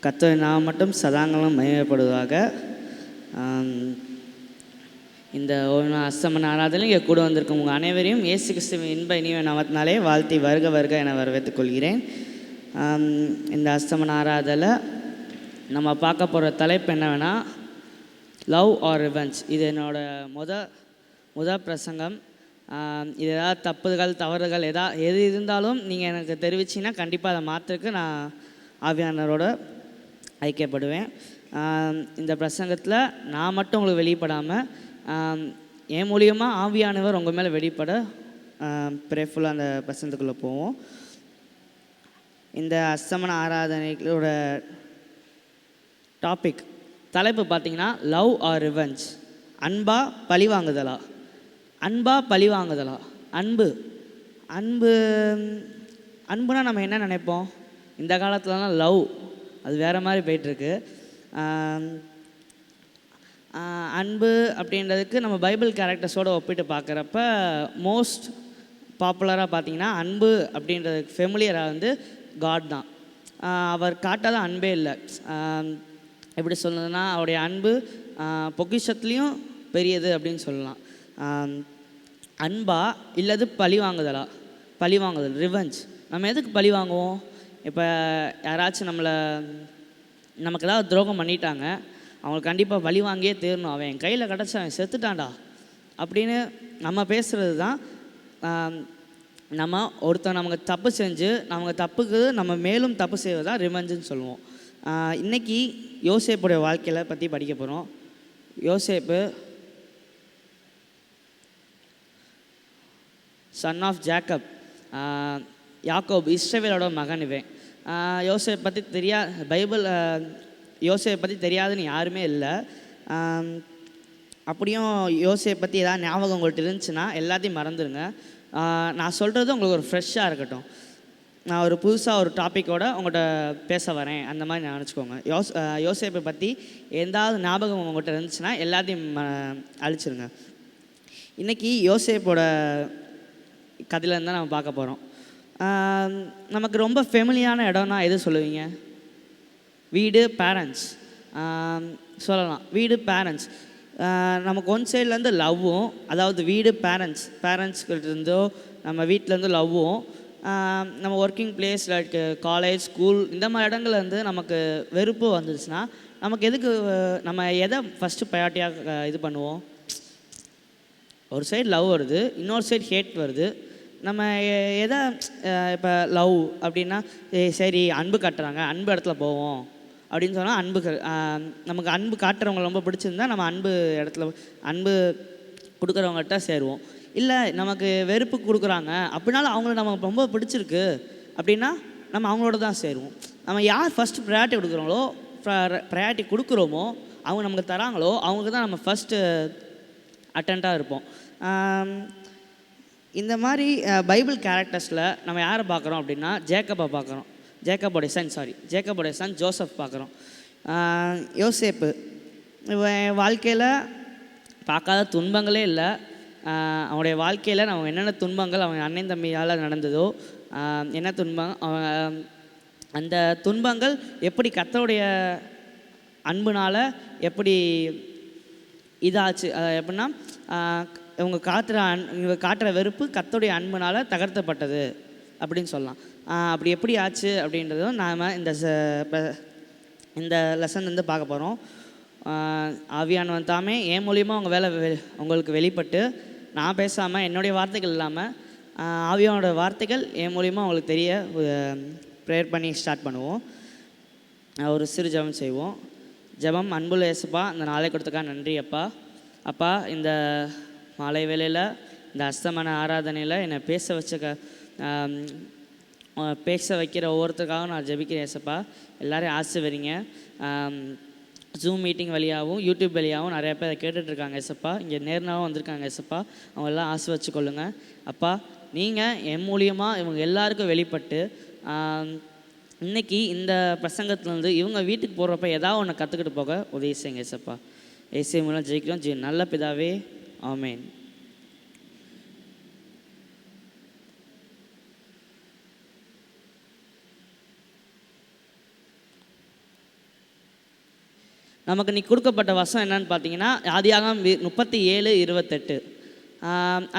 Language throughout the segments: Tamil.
கர்த்தருடைய நாமம் மட்டும் சதாங்களும் மகிமைப்படுவதாக. இந்த ஒரு நாள் அஸ்தமன ஆராதனை இங்கே கூட வந்திருக்கும் உங்கள் அனைவரையும் இயேசு கிறிஸ்துவின் இன்ப இனிய நாமத்தினாலே வாழ்த்தி வருக வருக என வரவேற்றுக் கொள்கிறேன். இந்த அஸ்தமன ஆராதனை நம்ம பார்க்க போகிற தலைப்பு என்னவென்னா லவ் ஆர் ரிவெஞ்ச். இது என்னோடய முதல் பிரசங்கம். இது ஏதாவது தப்புகள் தவறுகள் எது இருந்தாலும் நீங்கள் எனக்கு தெரிவிச்சிங்கன்னா கண்டிப்பாக அதை மாற்றுறதுக்கு நான் ஆவியானவரோட ஐக்கியப்படுவேன். இந்த பிரசங்கத்தில் நான் மட்டும் உங்களுக்கு வெளிப்படாமல் என் மூலியமாக ஆவியானவர் உங்கள் மேலே வெளிப்பட பிரேஃபுல்லாக அந்த பிரசங்கத்துக்குள்ளே போவோம். இந்த அஸ்தமன ஆராதனைகளோட டாபிக் தலைப்பு பார்த்திங்கன்னா லவ் ஆர் ரிவெஞ்ச். அன்பா பழிவாங்குதலா? அன்பா பழிவாங்குதலா? அன்புனா நம்ம என்ன நினைப்போம்? இந்த காலத்துலலாம் லவ் அது வேறு மாதிரி போயிட்டுருக்கு. அன்பு அப்படின்றதுக்கு நம்ம பைபிள் கேரக்டர்ஸோடு ஒப்பிட்டு பார்க்குறப்ப மோஸ்ட் பாப்புலராக பார்த்திங்கன்னா அன்பு அப்படின்றதுக்கு ஃபெமிலியராக காட் தான். அவர் காட்டாத அன்பே இல்லை. எப்படி சொல்லுதுன்னா அவருடைய அன்பு பொக்கிஷத்துலேயும் பெரியது அப்படின்னு சொல்லலாம். அன்பா இல்லது பழிவாங்குதலா? பழிவாங்குதல், ரிவெஞ்ச். நம்ம எதுக்கு பழி வாங்குவோம்? இப்போ யாராச்சும் நமக்கு ஏதாவது துரோகம் பண்ணிட்டாங்க, அவங்களுக்கு கண்டிப்பாக பழி வாங்கியே தீரணும், அவன் என் கையில் கிடச்சி அவன் செத்துட்டான்டா அப்படின்னு நம்ம பேசுகிறது தான். நம்ம ஒருத்தர் நமக்கு தப்பு செஞ்சு நமக்கு தப்புக்கு நம்ம மேலும் தப்பு செய்வது தான் ரிவெஞ்சுன்னு சொல்லுவோம். இன்றைக்கி யோசேப்புடைய வாழ்க்கையில் பற்றி படிக்க போகிறோம். யோசேப்பு சன் ஆஃப் ஜேக்கப், யாக்கோப், இஸ்ரவேலோட மகன். இவன் யோசேப்பை பற்றி யோசேப்பை பற்றி தெரியாதுன்னு யாருமே இல்லை. அப்படியும் யோசேப்பை பற்றி ஏதாவது ஞாபகம் உங்கள்கிட்ட இருந்துச்சுன்னா எல்லாத்தையும் மறந்துடுங்க. நான் சொல்கிறது உங்களுக்கு ஒரு ஃப்ரெஷ்ஷாக இருக்கட்டும். நான் ஒரு புதுசாக ஒரு டாப்பிக்கோடு உங்கள்கிட்ட பேச வரேன், அந்த மாதிரி நான் நினச்சிக்கோங்க. யோசேப்பை பற்றி எந்தாவது ஞாபகம் உங்கள்கிட்ட இருந்துச்சுன்னா எல்லாத்தையும் அழிச்சிருங்க. இன்றைக்கி யோசேப்போட கதையிலேருந்து தான் நம்ம பார்க்க போகிறோம். நமக்கு ரொம்ப ஃபெமிலியான இடம்னா எது சொல்லுவீங்க? வீடு, பேரண்ட்ஸ் சொல்லலாம். வீடு, பேரண்ட்ஸ். நமக்கு ஒன் சைட்லேருந்து லவ்வும், அதாவது வீடு பேரண்ட்ஸ்கிட்டேருந்தோ நம்ம வீட்டிலேருந்து லவ்வும், நம்ம working place like college, school இந்த மாதிரி இடங்கள்லேருந்து நமக்கு வெறுப்பு வந்துடுச்சுன்னா நமக்கு எதுக்கு நம்ம எதை ஃபஸ்ட்டு ப்ரையாரிட்டியாக இது பண்ணுவோம்? ஒரு சைடு லவ் வருது, இன்னொரு சைடு ஹேட் வருது. நம்ம எதை இப்போ லவ் அப்படின்னா சரி அன்பு காட்டுறாங்க, அன்பு இடத்துல போவோம் அப்படின்னு சொன்னால் நமக்கு அன்பு காட்டுறவங்க ரொம்ப பிடிச்சிருந்தா நம்ம அன்பு கொடுக்குறவங்ககிட்ட சேருவோம். இல்லை நமக்கு வெறுப்பு கொடுக்குறாங்க அப்படின்னாலும் அவங்கள நமக்கு ரொம்ப பிடிச்சிருக்கு அப்படின்னா நம்ம அவங்களோட தான் சேருவோம். நம்ம யார் ஃபஸ்ட்டு ப்ரையாரிட்டி கொடுக்குறோமோ அவங்க நமக்கு தராங்களோ அவங்களுக்கு தான் நம்ம ஃபஸ்ட்டு அட்டென்ட்டாக இருப்போம். இந்த மாதிரி பைபிள் கேரக்டர்ஸில் நம்ம யாரை பார்க்குறோம் அப்படின்னா ஜேக்கப்பை பார்க்குறோம். ஜேக்கபோடைய சன் ஜோசப் பார்க்குறோம். யோசேப்பு இவன் வாழ்க்கையில் பார்க்காத துன்பங்களே இல்லை. அவனுடைய வாழ்க்கையில் நம்ம என்னென்ன துன்பங்கள் அவன் அண்ணன் தம்பியால் நடந்ததோ, என்ன துன்பம், அந்த துன்பங்கள் எப்படி கர்த்தருடைய அன்புனால் எப்படி இதாச்சு, எப்படின்னா இவங்க காட்டுற வெறுப்பு கர்த்தருடைய அன்புனால் தகர்த்தப்பட்டது அப்படின்னு சொல்லலாம். அப்படி எப்படி ஆச்சு அப்படின்றதும் நாம் இந்த லெசன் பார்க்க போகிறோம். ஆவியானவன் தாமே என் மூலியமாக உங்களுக்கு வெளிப்பட்டு நான் பேசாமல் என்னுடைய வார்த்தைகள் இல்லாமல் ஆவியானோட வார்த்தைகள் என் மூலியமாக உங்களுக்கு தெரிய ப்ரேயர் பண்ணி ஸ்டார்ட் பண்ணுவோம். ஒரு சிறு ஜெபம் செய்வோம். ஜெபம். அன்புள்ள இயேசுப்பா, இந்த நாளை கொடுத்துக்கா நன்றி அப்பா. அப்பா, இந்த மாலை வேளையில் இந்த அஸ்தமன ஆராதனையில் என்னை பேச வைக்கிற ஒவ்வொருத்தருக்காகவும் நான் ஜெபிக்கிறேன் ஏசப்பா. எல்லோரையும் ஆசீர்வதிங்க. ஜூம் மீட்டிங் வழியாகவும் யூடியூப் வழியாகவும் நிறையா பேர் கேட்டுட்ருக்காங்க ஏசப்பா. இங்கே நேர்னாவும் வந்திருக்காங்க ஏசப்பா. அவங்க எல்லாம் ஆசீர்வதிச்சு கொள்ளுங்க அப்பா. நீங்கள் என் மூலியமாக இவங்க எல்லாருக்கும் வெளிப்பட்டு இன்றைக்கி இந்த பிரசங்கத்துலேருந்து இவங்க வீட்டுக்கு போகிறப்ப ஏதாவது ஒன்று கற்றுக்கிட்டு போக உதவி செய்யுங்க ஏசப்பா. ஏசை மூலம் ஜெயிக்கிறோம் நல்ல பிதாவே, ஆமேன். நமக்கு இன்னைக்கு கொடுக்கப்பட்ட வசனம் என்னன்னு பார்த்தீங்கன்னா ஆதியாகமம் 37:28.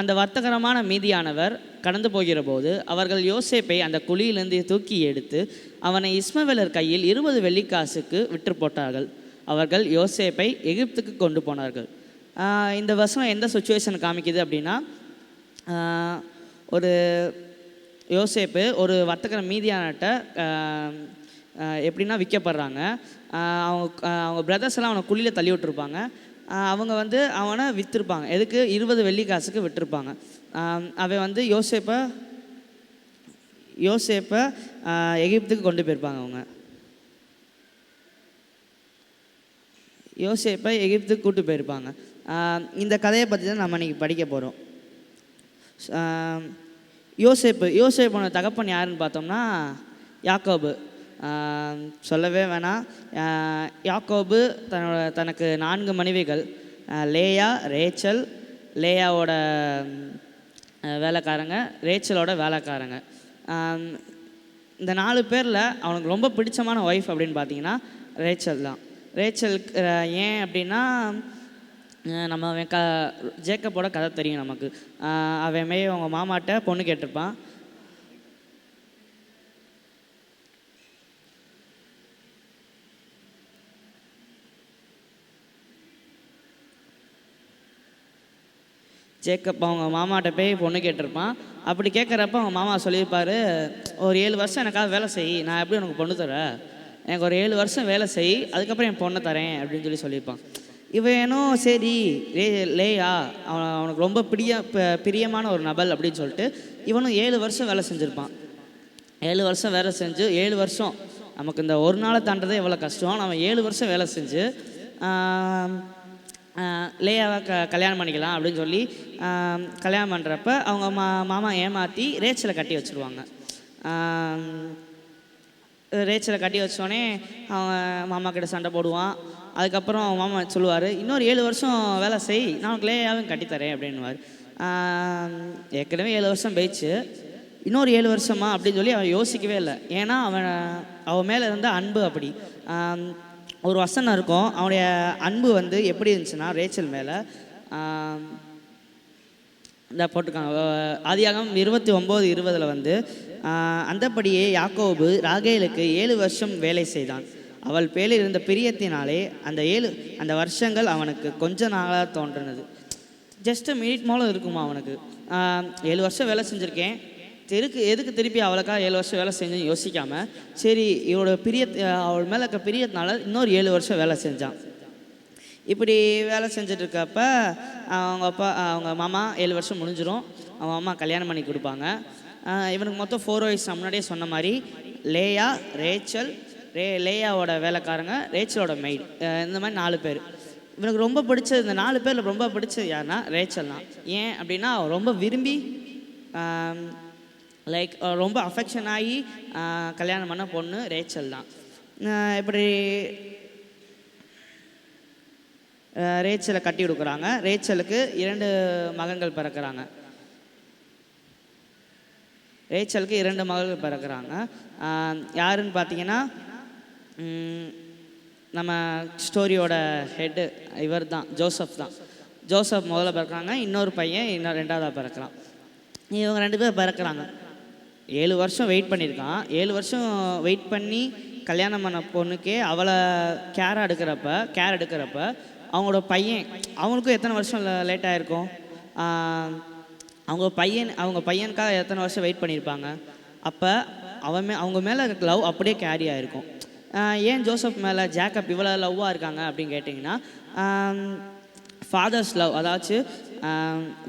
அந்த வர்த்தகரமான மீதியானவர் கடந்து போகிற போது அவர்கள் யோசேப்பை அந்த குழியிலிருந்து தூக்கி எடுத்து அவனை இஸ்மவேலர் கையில் 20 வெள்ளிக்காசுக்கு விற்று போட்டார்கள். அவர்கள் யோசேப்பை எகிப்துக்கு கொண்டு போனார்கள். இந்த வசனம் எந்த சுச்சுவேஷன் காமிக்குது அப்படின்னா, ஒரு யோசேப்பு ஒரு வர்த்தகர மீதியானட்ட எப்படின்னா விற்கப்படுறாங்க. அவங்க பிரதர்ஸ் எல்லாம் அவனை குழியில் தள்ளி விட்டுருப்பாங்க. அவங்க வந்து அவனை விற்றுருப்பாங்க. எதுக்கு? 20 வெள்ளிக்காசுக்கு விட்டுருப்பாங்க. அவன் வந்து யோசேப்பை எகிப்துக்கு கொண்டு போயிருப்பாங்க. அவங்க யோசேப்பை எகிப்துக்கு கூட்டு போயிருப்பாங்க. இந்த கதையை பற்றி தான் நம்ம இன்றைக்கி படிக்க போகிறோம். யோசேப்போட தகப்பன் யாருன்னு பார்த்தோம்னா யாக்கோபு. சொல்லவே வேணாம். யாக்கோபு தனக்கு 4 மனைவிகள், லேயா, ரேச்சல், லேயாவோட வேலைக்காரங்க, ரேச்சலோட வேலைக்காரங்க. இந்த 4 பேரில் அவனுக்கு ரொம்ப பிடிச்சமான ஒய்ஃப் அப்படின்னு பார்த்தீங்கன்னா ரேச்சல் தான். ரேச்சல் ஏன் அப்படின்னா, நம்ம அவன் ஜேக்கப்போட கதை தெரியும் நமக்கு. அவன் அவங்க மாமாட்ட பொண்ணு கேட்டிருப்பான். ஜேக்கப் அவங்க மாமாட்ட போய் பொண்ணு கேட்டிருப்பான். அப்படி கேட்குறப்ப அவங்க மாமா சொல்லியிருப்பார், ஒரு 7 வருஷம் எனக்காக வேலை செய், நான் எப்படி உனக்கு பொண்ணு தரேன், எனக்கு ஒரு 7 வருஷம் வேலை செய், அதுக்கப்புறம் என் பொண்ணை தரேன் அப்படின்னு சொல்லியிருப்பான். இவனும் சரி லேயா அவனுக்கு ரொம்ப பிரியமான ஒரு நபல் அப்படின்னு சொல்லிட்டு இவனும் 7 வருஷம் வேலை செஞ்சுருப்பான். 7 வருஷம் வேலை செஞ்சு 7 வருஷம் நமக்கு இந்த ஒரு நாளை தாண்டதே எவ்வளோ கஷ்டம். நம்ம 7 வருஷம் வேலை செஞ்சு லேயாவை கல்யாணம் பண்ணிக்கலாம் அப்படின்னு சொல்லி கல்யாணம் பண்ணுறப்ப அவங்க மாமா ஏமாற்றி ரேச்சலை கட்டி வச்சுருவாங்க. ரேச்சலை கட்டி வச்சோடனே அவன் மாமா கிட்ட சண்டை போடுவான். அதுக்கப்புறம் அவங்க மாமா சொல்லுவார், இன்னொரு 7 வருஷம் வேலை செய், நான் உனக்கு லேயாவும் கட்டித்தரேன் அப்படின்னுவார். ஏற்கனவே 7 வருஷம் போயிடுச்சு, இன்னொரு 7 வருஷமா அப்படின்னு சொல்லி அவன் யோசிக்கவே இல்லை. ஏன்னா அவன் மேலே இருந்த அன்பு அப்படி. ஒரு வசனம் இருக்கும், அவனுடைய அன்பு வந்து எப்படி இருந்துச்சுன்னா ரேச்சல் மேலே இந்த போட்டிருக்காங்க. ஆதியாகமம் 29:20 வந்து அந்தபடியே யாக்கோபு ராகேலுக்கு 7 வருஷம் வேலை செய்தான். அவள் பேரில் இருந்த பிரியத்தினாலே அந்த வருஷங்கள் அவனுக்கு கொஞ்ச நாளாக தோன்றினது. ஜஸ்ட் மினிட் மூலம் இருக்குமா அவனுக்கு. 7 வருஷம் வேலை செஞ்சுருக்கேன், எதுக்கு திருப்பி அவளுக்காக 7 வருஷம் வேலை செஞ்சு யோசிக்காமல், சரி இவளோட அவள் மேலே இருக்க பிரியத்தினால இன்னொரு 7 வருஷம் வேலை செஞ்சான். இப்படி வேலை செஞ்சிட்ருக்கப்ப அவங்க மாமா 7 வருஷம் முடிஞ்சிடும், அவங்க அம்மா கல்யாணம் பண்ணி கொடுப்பாங்க. இவனுக்கு மொத்தம் 4 வயசு. முன்னாடியே சொன்ன மாதிரி லேயா, ரேச்சல், லேயாவோட வேலைக்காரங்க, ரேச்சலோட மெய்டு, இந்த மாதிரி 4 பேர். இவனுக்கு ரொம்ப பிடிச்சது, இந்த 4 பேரில் ரொம்ப பிடிச்சது யாருன்னா ரேச்சல் தான். ஏன் அப்படின்னா அவன் ரொம்ப விரும்பி ரொம்ப அஃபெக்ஷன் ஆகி கல்யாணம் பண்ண பொண்ணு ரேச்சல் தான். இப்படி ரேச்சலை கட்டி கொடுக்குறாங்க. ரேச்சலுக்கு 2 மகன்கள் பிறக்கிறாங்க. ரேச்சலுக்கு 2 மகள்கள் பிறக்கிறாங்க. யாருன்னு பார்த்தீங்கன்னா, நம்ம ஸ்டோரியோட ஹெட்டு இவர் தான், ஜோசப் தான். ஜோசப் முதல்ல பிறக்கிறாங்க, இன்னொரு பையன் 2ஆவதாக பிறக்கிறான். இவங்க 2 பேர் பிறக்கிறாங்க. 7 வருஷம் வெயிட் பண்ணியிருக்கான். 7 வருஷம் வெயிட் பண்ணி கல்யாணம் பண்ண பொண்ணுக்கே அவளை கேர் எடுக்கிறப்ப அவங்களோட பையன், அவங்களுக்கும் எத்தனை வருஷம் லேட் ஆகிருக்கும். அவங்க பையனுக்காக எத்தனை வருஷம் வெயிட் பண்ணியிருப்பாங்க. அப்போ அவங்க மேலே லவ் அப்படியே கேரி ஆகிருக்கும். ஏன் ஜோசப் மேலே ஜேக்கப் இவ்வளோ லவ்வாக இருக்காங்க அப்படின்னு கேட்டிங்கன்னா, ஃபாதர்ஸ் லவ், அதாச்சு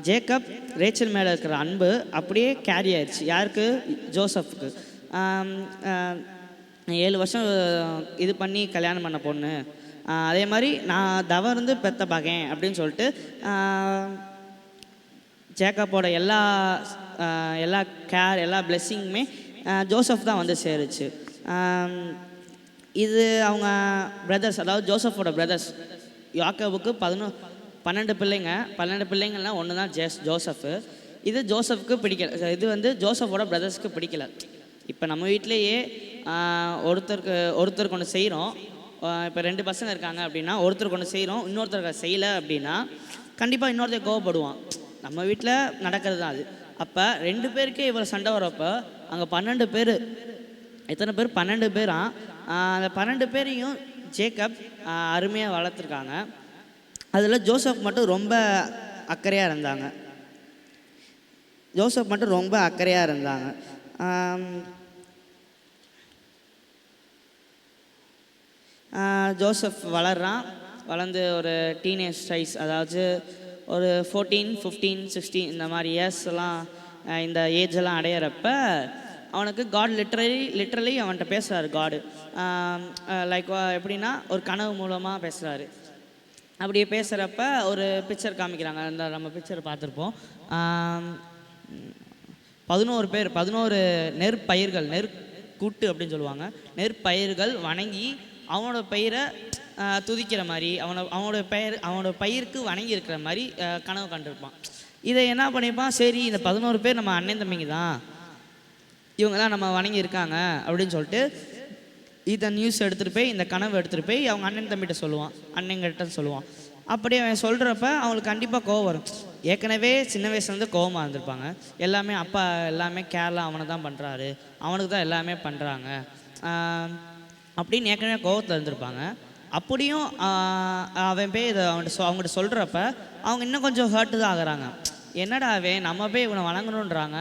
ஜேக்கப் ரேச்சல் மேலே இருக்கிற அன்பு அப்படியே கேரி ஆயிடுச்சு. யாருக்கு? ஜோசப்புக்கு. 7 வருஷம் இது பண்ணி கல்யாணம் பண்ண பொண்ணு, அதே மாதிரி நான் தவறுந்து பெத்த பகேன் அப்படின்னு சொல்லிட்டு ஜேக்கப்போட எல்லா கேர், எல்லா பிளெஸ்ஸிங்குமே ஜோசப் தான் வந்து சேருச்சு. இது அவங்க பிரதர்ஸ், அதாவது ஜோசஃபோட பிரதர்ஸ். யாக்கோபுக்கு 12 பிள்ளைங்க. 12 பிள்ளைங்கள்லாம் ஒன்று தான் ஜோசஃபு. இது ஜோசஃப்க்கு பிடிக்கல. இது வந்து ஜோசஃபோட பிரதர்ஸ்க்கு பிடிக்கல. இப்போ நம்ம வீட்டிலேயே ஒருத்தருக்கு ஒன்று செய்கிறோம், இப்போ 2 பசங்க இருக்காங்க அப்படின்னா ஒருத்தருக்கு ஒன்று செய்கிறோம், இன்னொருத்தருக்கு செய்யலை அப்படின்னா கண்டிப்பாக இன்னொருத்தர் கோவப்படுவான். நம்ம வீட்டில் நடக்கிறது தான் அது. அப்போ 2 பேருக்கே இவ்வளோ சண்டை வரப்போ அங்கே 12 பேர், எத்தனை பேர் 12 பேரா, அந்த 12 பேரையும் ஜேக்கப் அருமையாக வளர்த்துருக்காங்க. அதில் ஜோசப் மட்டும் ரொம்ப அக்கறையாக இருந்தாங்க. ஜோசப் மட்டும் ரொம்ப அக்கறையாக இருந்தாங்க. ஜோசப் வளர்ந்து ஒரு டீனேஜ் சைஸ், அதாவது ஒரு 14, 15, 16 இந்த மாதிரி இயர்ஸ்லாம், இந்த ஏஜெல்லாம் அடையிறப்ப அவனுக்கு காட் லிட்ரலி அவன்கிட்ட பேசுகிறாரு. காடு லைக் எப்படின்னா ஒரு கனவு மூலமாக பேசுகிறாரு. அப்படியே பேசுகிறப்ப ஒரு பிக்சர் காமிக்கிறாங்க. அந்த நம்ம பிக்சர் பார்த்துருப்போம். 11 நெற்பயிர்கள், நெற்கூட்டு அப்படின்னு சொல்லுவாங்க, நெற்பயிர்கள் வணங்கி அவனோட பயிரை துதிக்கிற மாதிரி, அவனோட பயிருக்கு வணங்கி இருக்கிற மாதிரி கனவு கண்டிருப்பான். இதை என்ன பண்ணியிருப்பான், சரி இந்த 11 பேர் நம்ம அண்ணன் தம்பிங்க தான், இவங்க தான் நம்ம வணங்கி இருக்காங்க அப்படின்னு சொல்லிட்டு இதை நியூஸ் எடுத்துகிட்டு போய், இந்த கனவு எடுத்துகிட்டு போய் அவங்க அண்ணன் தம்பிகிட்ட சொல்லுவான், அண்ணங்கிட்ட சொல்லுவான். அப்படியே அவன் சொல்கிறப்ப அவங்களுக்கு கண்டிப்பாக கோவம் வரும். ஏற்கனவே சின்ன வயசுலேருந்து கோவமாக இருந்திருப்பாங்க. எல்லாமே அப்பா எல்லாமே கேர்லாம் அவனை தான் பண்ணுறாரு, அவனுக்கு தான் எல்லாமே பண்ணுறாங்க அப்படின்னு ஏற்கனவே கோவத்தில் இருந்திருப்பாங்க. அப்படியும் அவன் போய் இதை அவங்ககிட்ட சொல்கிறப்ப அவங்க இன்னும் கொஞ்சம் ஹர்ட்டு தான் ஆகுறாங்க. என்னடா அவன் நம்ம போய் இவனை வணங்கணுன்றாங்க,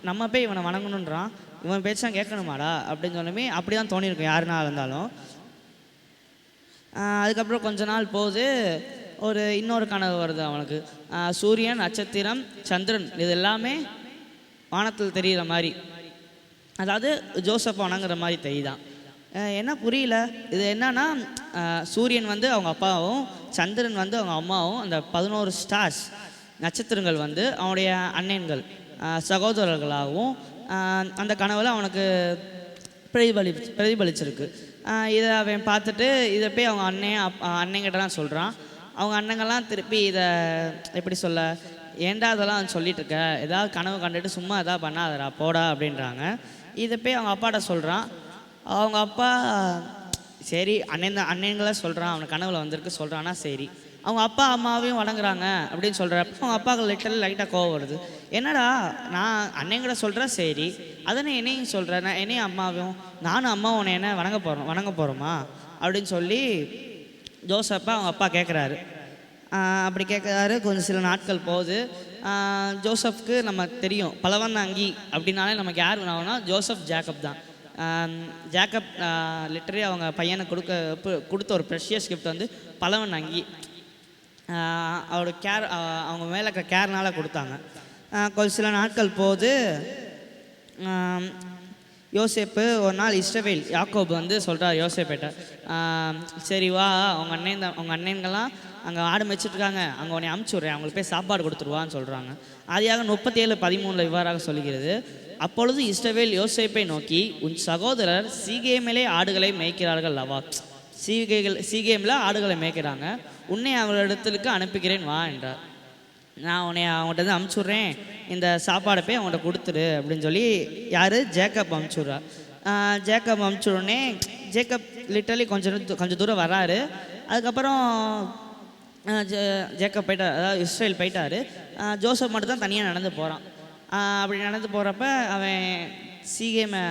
நம்ம போய் இவனை வணங்கணுன்றான், இவன் பேச்சான் கேட்கணுமாடா அப்படின்னு சொன்னமே அப்படி தான் தோணியிருக்கும் யாருனா இருந்தாலும். அதுக்கப்புறம் கொஞ்ச நாள் போகுது, இன்னொரு கனவு வருது அவனுக்கு. சூரியன், நட்சத்திரம், சந்திரன் இது எல்லாமே வானத்தில் தெரிகிற மாதிரி, அதாவது ஜோசப் வணங்குற மாதிரி தெரியுதான். என்ன புரியல, இது என்னன்னா சூரியன் வந்து அவங்க அப்பாவும், சந்திரன் வந்து அவங்க அம்மாவும், அந்த 11 ஸ்டார்ஸ் நட்சத்திரங்கள் வந்து அவனுடைய அண்ணன்கள் சகோதரர்களாகவும் அந்த கனவில் அவனுக்கு பிரதிபலிச்சிருக்கு. இதை அவன் பார்த்துட்டு இதை போய் அவங்க அண்ணங்கிட்ட தான் சொல்கிறான். அவங்க அண்ணங்கள்லாம் திருப்பி இதை எப்படி சொல்ல, ஏண்டா அதெல்லாம் சொல்லிட்டு இருக்க, ஏதாவது கனவு கண்டுட்டு சும்மா எதாவது பண்ணாதடா போடா அப்படின்றாங்க. இதை போய் அவங்க அப்பாட்ட சொல்கிறான். அவங்க அப்பா சரி அண்ணன்களை சொல்கிறான், அவனுக்கு கனவுல வந்திருக்கு சொல்கிறான்னா சரி. அவங்க அப்பா அம்மாவையும் வணங்குறாங்க அப்படின்னு சொல்கிறப்ப அவங்க அப்பாவுக்கு லைட்டாக கோவம் வருது. என்னடா நான் அண்ணங்கிட்ட சொல்கிறேன் சரி, அதனை என்னையும் சொல்கிறேன், நான் என்னையும் அம்மாவையும், நானும் அம்மாவும் உன்னை என்ன வணங்க போகிறோமா அப்படின்னு சொல்லி ஜோசப்பை அவங்க அப்பா கேட்குறாரு. அப்படி கேட்குறாரு. கொஞ்சம் சில நாட்கள் போகுது. ஜோசப்க்கு நம்ம தெரியும் பலவன் அங்கி அப்படின்னாலே நமக்கு யார் வேணாம்னா ஜோசப் ஜேக்கப் தான். ஜேக்கப் லிட்டரலி அவங்க பையனை கொடுத்த ஒரு ப்ரெஷியஸ் கிஃப்ட் வந்து பலவன் அங்கி. அவரோட கேர், அவங்க மேலே இருக்கிற கேர்னால் கொடுத்தாங்க. கொஞ்சம் சில நாட்கள் போகுது. யோசேப்பு ஒரு நாள் இஸ்ரவேல் யாக்கோபு வந்து சொல்கிறார் யோசேப்பேட்ட, சரி வா அவங்க அண்ணன்கள்லாம் அங்கே ஆடு மேய்ச்சிட்ருக்காங்க, அங்கே உன்னை அமுச்சு விட்றேன், அவங்களுக்கு போய் சாப்பாடு கொடுத்துருவான்னு சொல்கிறாங்க. ஆதியாக 37:13 இவ்வாறாக சொல்கிறது. அப்பொழுது இஸ்ரவேல் யோசேப்பை நோக்கி, உன் சகோதரர் சீகேமிலே ஆடுகளை மேய்க்கிறார்கள் அல்லவா, சீகேமில் ஆடுகளை மேய்க்கிறாங்க, உன்னை அவர்களிடத்துக்கு அனுப்புகிறேன் வா என்றார். நான் உன்னை அவங்கள்ட்ட வந்து அமுச்சுட்றேன், இந்த சாப்பாடை போய் அவங்கள்ட்ட கொடுத்துரு அப்படின்னு சொல்லி யார் ஜேக்கப் அமுச்சுட்றா. ஜேக்கப் அமுச்சுடனே ஜேக்கப் லிட்டரலி கொஞ்சம் தூரம் வராரு. அதுக்கப்புறம் ஜேக்கப் போயிட்டார், அதாவது இஸ்ரேல் போயிட்டார். ஜோசப் மட்டும் தான் தனியாக நடந்து போகிறான். அப்படி நடந்து போகிறப்ப அவன் சீகேமை